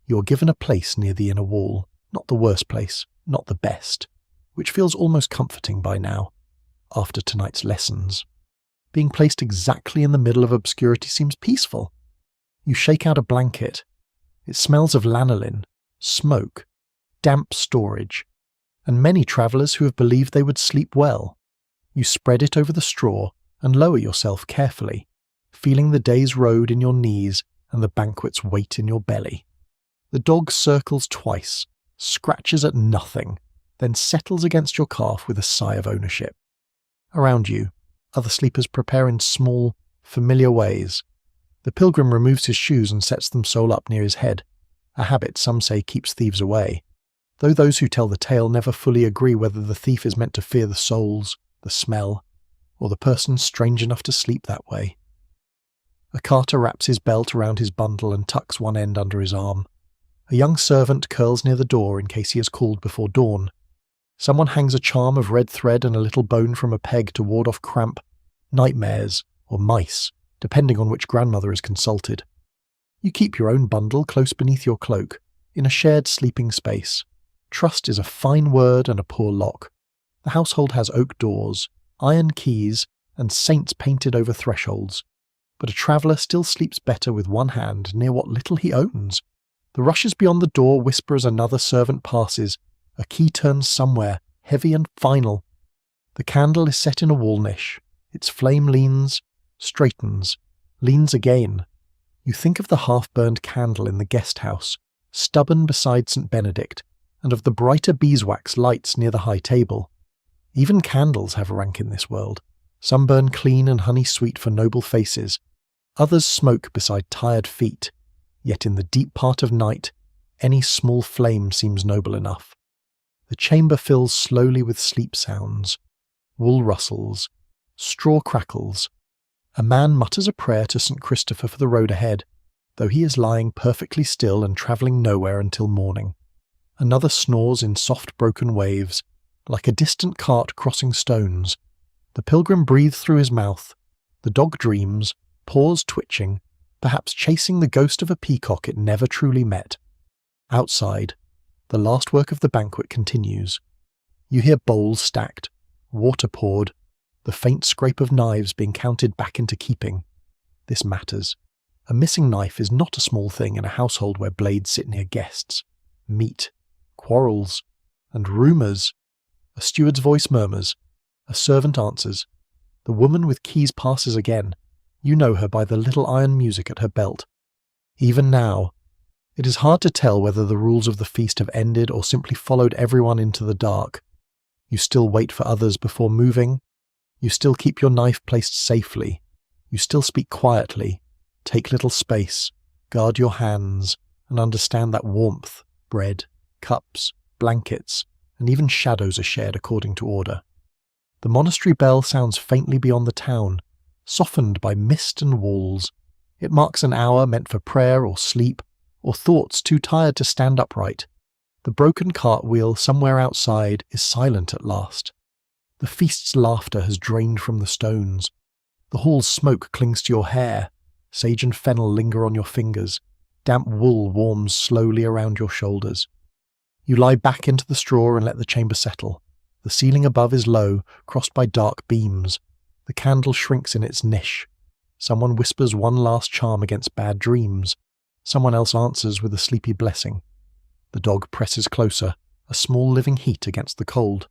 You are given a place near the inner wall, not the worst place, not the best, which feels almost comforting by now, after tonight's lessons. Being placed exactly in the middle of obscurity seems peaceful. You shake out a blanket. It smells of lanolin, smoke, damp storage, and many travellers who have believed they would sleep well. You spread it over the straw and lower yourself carefully, feeling the day's road in your knees and the banquet's weight in your belly. The dog circles twice, scratches at nothing, then settles against your calf with a sigh of ownership. Around you, other sleepers prepare in small, familiar ways. The pilgrim removes his shoes and sets them sole up near his head, a habit some say keeps thieves away, though those who tell the tale never fully agree whether the thief is meant to fear the soles, the smell, or the person strange enough to sleep that way. A carter wraps his belt around his bundle and tucks one end under his arm. A young servant curls near the door in case he is called before dawn. Someone hangs a charm of red thread and a little bone from a peg to ward off cramp, nightmares, or mice, depending on which grandmother is consulted. You keep your own bundle close beneath your cloak, in a shared sleeping space. Trust is a fine word and a poor lock. The household has oak doors, iron keys, and saints painted over thresholds. But a traveller still sleeps better with one hand near what little he owns. The rushes beyond the door whisper as another servant passes. A key turns somewhere, heavy and final. The candle is set in a wall niche. Its flame leans, straightens, leans again. You think of the half-burned candle in the guest house, stubborn beside St. Benedict, and of the brighter beeswax lights near the high table. Even candles have rank in this world. Some burn clean and honey-sweet for noble faces. Others smoke beside tired feet. Yet in the deep part of night, any small flame seems noble enough. The chamber fills slowly with sleep sounds. Wool rustles. Straw crackles. A man mutters a prayer to St. Christopher for the road ahead, though he is lying perfectly still and travelling nowhere until morning. Another snores in soft broken waves, like a distant cart crossing stones. The pilgrim breathes through his mouth. The dog dreams, paws twitching, perhaps chasing the ghost of a peacock it never truly met. Outside, the last work of the banquet continues. You hear bowls stacked, water poured, the faint scrape of knives being counted back into keeping. This matters. A missing knife is not a small thing in a household where blades sit near guests. Meat, quarrels, and rumours. A steward's voice murmurs. A servant answers. The woman with keys passes again. You know her by the little iron music at her belt. Even now, it is hard to tell whether the rules of the feast have ended or simply followed everyone into the dark. You still wait for others before moving. You still keep your knife placed safely. You still speak quietly, take little space, guard your hands, and understand that warmth, bread, cups, blankets, and even shadows are shared according to order. The monastery bell sounds faintly beyond the town, softened by mist and walls. It marks an hour meant for prayer or sleep, or thoughts too tired to stand upright. The broken cartwheel somewhere outside is silent at last. The feast's laughter has drained from the stones. The hall's smoke clings to your hair. Sage and fennel linger on your fingers. Damp wool warms slowly around your shoulders. You lie back into the straw and let the chamber settle. The ceiling above is low, crossed by dark beams. The candle shrinks in its niche. Someone whispers one last charm against bad dreams. Someone else answers with a sleepy blessing. The dog presses closer, a small living heat against the cold.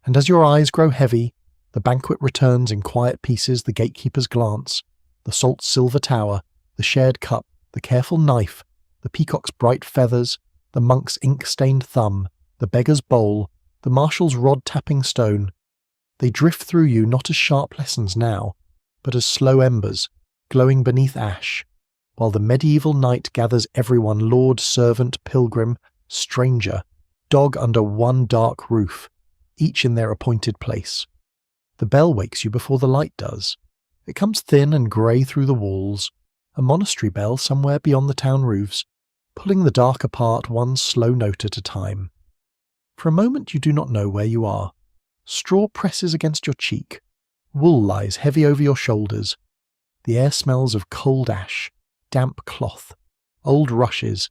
And as your eyes grow heavy, the banquet returns in quiet pieces the gatekeeper's glance, the salt silver tower, the shared cup, the careful knife, the peacock's bright feathers, the monk's ink-stained thumb, the beggar's bowl, the marshal's rod-tapping stone. They drift through you not as sharp lessons now, but as slow embers, glowing beneath ash, while the medieval night gathers everyone lord, servant, pilgrim, stranger, dog under one dark roof, each in their appointed place. The bell wakes you before the light does. It comes thin and grey through the walls, a monastery bell somewhere beyond the town roofs, pulling the dark apart one slow note at a time. For a moment you do not know where you are. Straw presses against your cheek. Wool lies heavy over your shoulders. The air smells of cold ash, damp cloth, old rushes,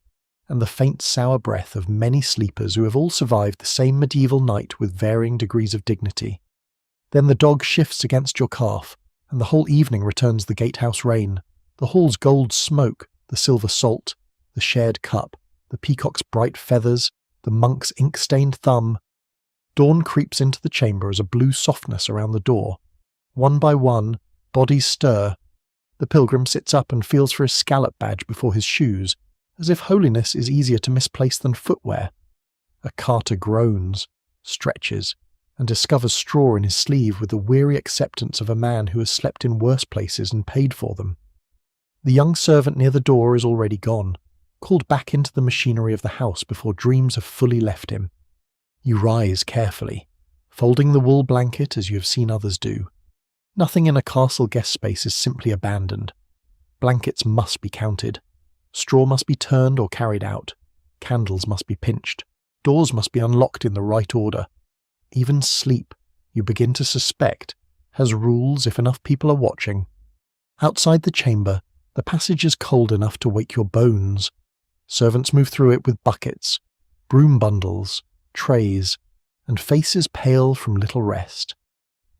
and the faint sour breath of many sleepers who have all survived the same medieval night with varying degrees of dignity. Then the dog shifts against your calf, and the whole evening returns the gatehouse rain, the hall's gold smoke, the silver salt, the shared cup, the peacock's bright feathers, the monk's ink-stained thumb. Dawn creeps into the chamber as a blue softness around the door. One by one, bodies stir. The pilgrim sits up and feels for his scallop badge before his shoes, as if holiness is easier to misplace than footwear. A carter groans, stretches, and discovers straw in his sleeve with the weary acceptance of a man who has slept in worse places and paid for them. The young servant near the door is already gone, called back into the machinery of the house before dreams have fully left him. You rise carefully, folding the wool blanket as you have seen others do. Nothing in a castle guest space is simply abandoned. Blankets must be counted. Straw must be turned or carried out. Candles must be pinched. Doors must be unlocked in the right order. Even sleep, you begin to suspect, has rules if enough people are watching. Outside the chamber, the passage is cold enough to wake your bones. Servants move through it with buckets, broom bundles, trays, and faces pale from little rest.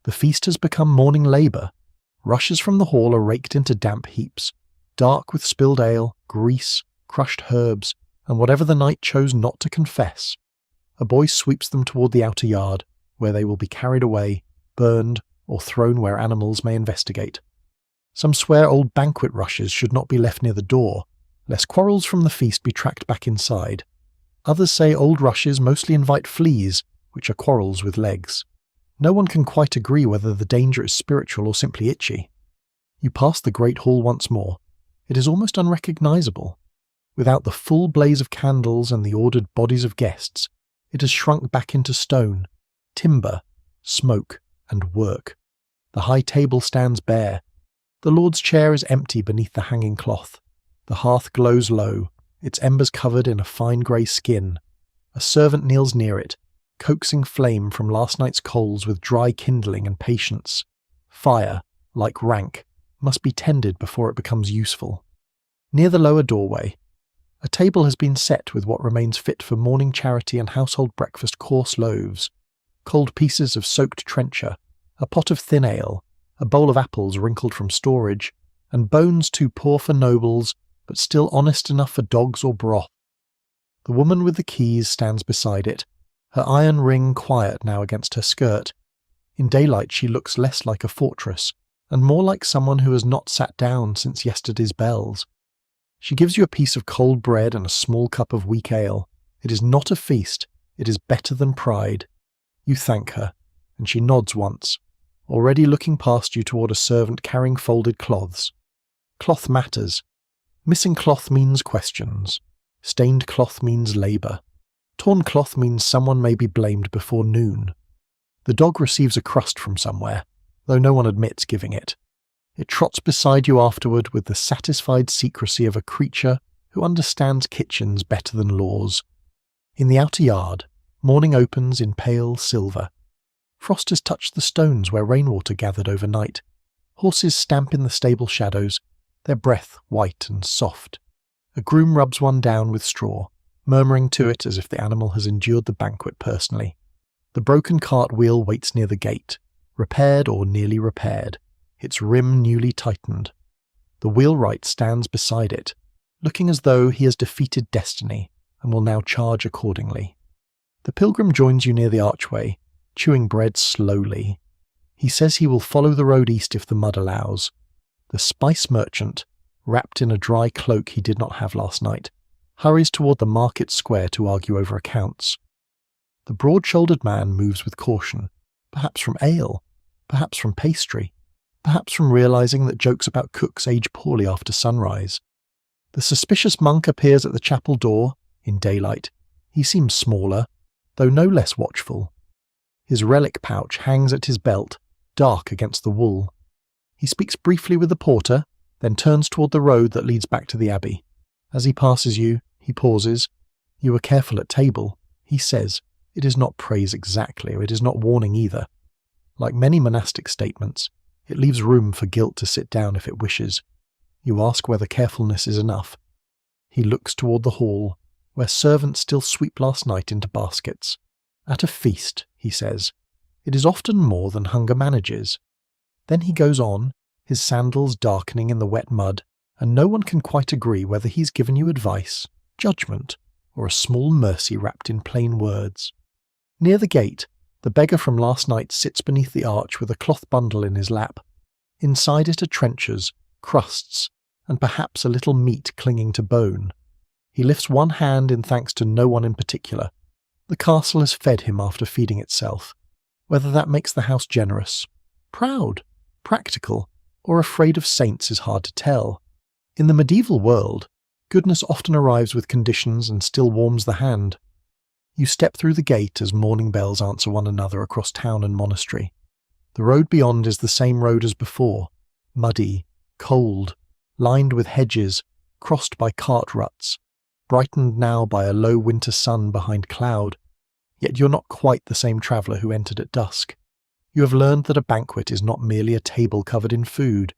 The feast has become morning labour. Rushes from the hall are raked into damp heaps, dark with spilled ale, grease, crushed herbs, and whatever the night chose not to confess. A boy sweeps them toward the outer yard, where they will be carried away, burned, or thrown where animals may investigate. Some swear old banquet rushes should not be left near the door, lest quarrels from the feast be tracked back inside. Others say old rushes mostly invite fleas, which are quarrels with legs. No one can quite agree whether the danger is spiritual or simply itchy. You pass the great hall once more. It is almost unrecognisable. Without the full blaze of candles and the ordered bodies of guests, it has shrunk back into stone, timber, smoke, and work. The high table stands bare. The Lord's chair is empty beneath the hanging cloth. The hearth glows low, its embers covered in a fine grey skin. A servant kneels near it, coaxing flame from last night's coals with dry kindling and patience. Fire, like rank, must be tended before it becomes useful. Near the lower doorway, a table has been set with what remains fit for morning charity and household breakfast coarse loaves, cold pieces of soaked trencher, a pot of thin ale, a bowl of apples wrinkled from storage, and bones too poor for nobles, but still honest enough for dogs or broth. The woman with the keys stands beside it, her iron ring quiet now against her skirt. In daylight she looks less like a fortress, and more like someone who has not sat down since yesterday's bells. She gives you a piece of cold bread and a small cup of weak ale. It is not a feast, it is better than pride. You thank her, and she nods once, already looking past you toward a servant carrying folded cloths. Cloth matters. Missing cloth means questions. Stained cloth means labour. Torn cloth means someone may be blamed before noon. The dog receives a crust from somewhere, though no one admits giving it. It trots beside you afterward with the satisfied secrecy of a creature who understands kitchens better than laws. In the outer yard, morning opens in pale silver. Frost has touched the stones where rainwater gathered overnight. Horses stamp in the stable shadows, their breath white and soft. A groom rubs one down with straw, murmuring to it as if the animal has endured the banquet personally. The broken cart wheel waits near the gate, repaired or nearly repaired, its rim newly tightened. The wheelwright stands beside it, looking as though he has defeated destiny and will now charge accordingly. The pilgrim joins you near the archway, chewing bread slowly. He says he will follow the road east if the mud allows. The spice merchant, wrapped in a dry cloak he did not have last night, hurries toward the market square to argue over accounts. The broad-shouldered man moves with caution, perhaps from ale, perhaps from pastry, perhaps from realizing that jokes about cooks age poorly after sunrise. The suspicious monk appears at the chapel door, in daylight. He seems smaller, though no less watchful. His relic pouch hangs at his belt, dark against the wool. He speaks briefly with the porter, then turns toward the road that leads back to the abbey. As he passes you, he pauses. "You were careful at table," he says. It is not praise exactly, or it is not warning either. Like many monastic statements, it leaves room for guilt to sit down if it wishes. You ask whether carefulness is enough. He looks toward the hall, where servants still sweep last night into baskets. At a feast, he says, it is often more than hunger manages. Then he goes on, his sandals darkening in the wet mud, and no one can quite agree whether he's given you advice, judgment, or a small mercy wrapped in plain words. Near the gate, the beggar from last night sits beneath the arch with a cloth bundle in his lap. Inside it are trenchers, crusts, and perhaps a little meat clinging to bone. He lifts one hand in thanks to no one in particular. The castle has fed him after feeding itself. Whether that makes the house generous, proud, practical, or afraid of saints is hard to tell. In the medieval world, goodness often arrives with conditions and still warms the hand. You step through the gate as morning bells answer one another across town and monastery. The road beyond is the same road as before, muddy, cold, lined with hedges, crossed by cart ruts, brightened now by a low winter sun behind cloud. Yet you're not quite the same traveller who entered at dusk. You have learned that a banquet is not merely a table covered in food.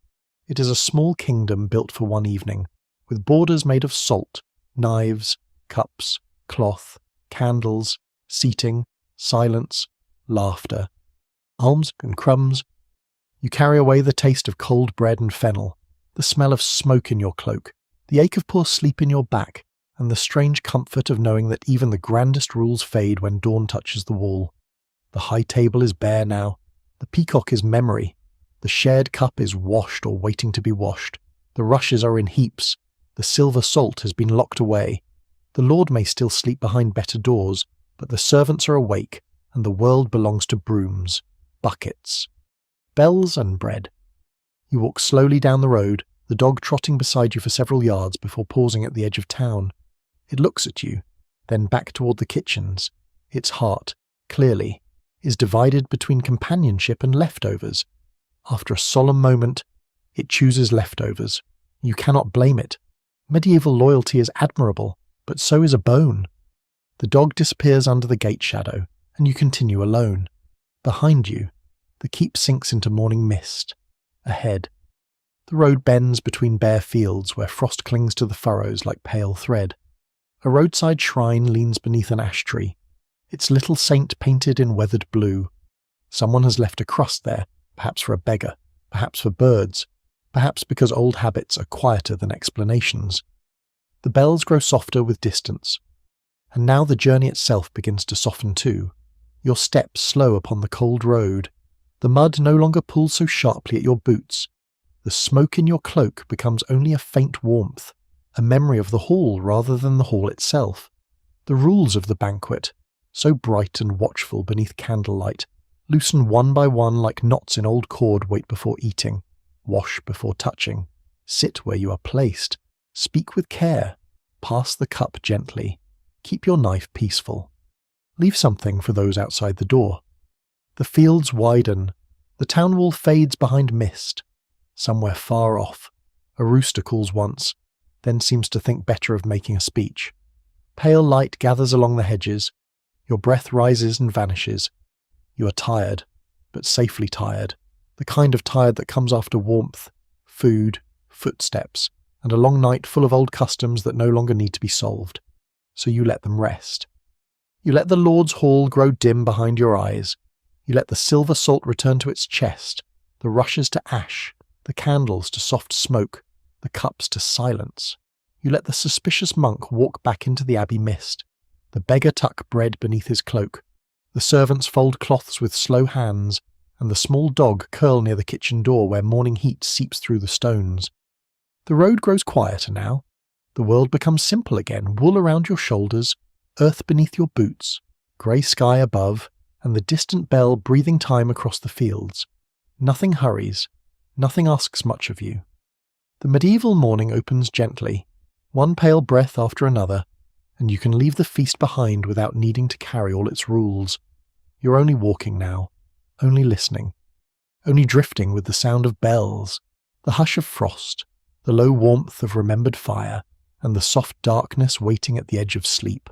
It is a small kingdom built for one evening, with borders made of salt, knives, cups, cloth, candles, seating, silence, laughter, alms and crumbs. You carry away the taste of cold bread and fennel, the smell of smoke in your cloak, the ache of poor sleep in your back, and the strange comfort of knowing that even the grandest rules fade when dawn touches the wall. The high table is bare now. The peacock is memory. The shared cup is washed or waiting to be washed. The rushes are in heaps. The silver salt has been locked away. The lord may still sleep behind better doors, but the servants are awake, and the world belongs to brooms, buckets, bells and bread. You walk slowly down the road, the dog trotting beside you for several yards before pausing at the edge of town. It looks at you, then back toward the kitchens. Its heart, clearly, is divided between companionship and leftovers. After a solemn moment, it chooses leftovers. You cannot blame it. Medieval loyalty is admirable, but so is a bone. The dog disappears under the gate shadow, and you continue alone. Behind you, the keep sinks into morning mist. Ahead, the road bends between bare fields where frost clings to the furrows like pale thread. A roadside shrine leans beneath an ash tree, its little saint painted in weathered blue. Someone has left a crust there, perhaps for a beggar, perhaps for birds, perhaps because old habits are quieter than explanations. The bells grow softer with distance, and now the journey itself begins to soften too. Your steps slow upon the cold road. The mud no longer pulls so sharply at your boots. The smoke in your cloak becomes only a faint warmth, a memory of the hall rather than the hall itself. The rules of the banquet, so bright and watchful beneath candlelight, loosen one by one like knots in old cord. Wait before eating, wash before touching, sit where you are placed, speak with care, pass the cup gently, keep your knife peaceful. Leave something for those outside the door. The fields widen, the town wall fades behind mist. Somewhere far off, a rooster calls once, then seems to think better of making a speech. Pale light gathers along the hedges. Your breath rises and vanishes. You are tired, but safely tired, the kind of tired that comes after warmth, food, footsteps, and a long night full of old customs that no longer need to be solved. So you let them rest. You let the Lord's hall grow dim behind your eyes. You let the silver salt return to its chest, the rushes to ash, the candles to soft smoke, the cups to silence. You let the suspicious monk walk back into the abbey mist. The beggar tuck bread beneath his cloak. The servants fold cloths with slow hands, and the small dog curl near the kitchen door where morning heat seeps through the stones. The road grows quieter now. The world becomes simple again, wool around your shoulders, earth beneath your boots, grey sky above, and the distant bell breathing time across the fields. Nothing hurries. Nothing asks much of you. The medieval morning opens gently, one pale breath after another, and you can leave the feast behind without needing to carry all its rules. You're only walking now, only listening, only drifting with the sound of bells, the hush of frost, the low warmth of remembered fire, and the soft darkness waiting at the edge of sleep.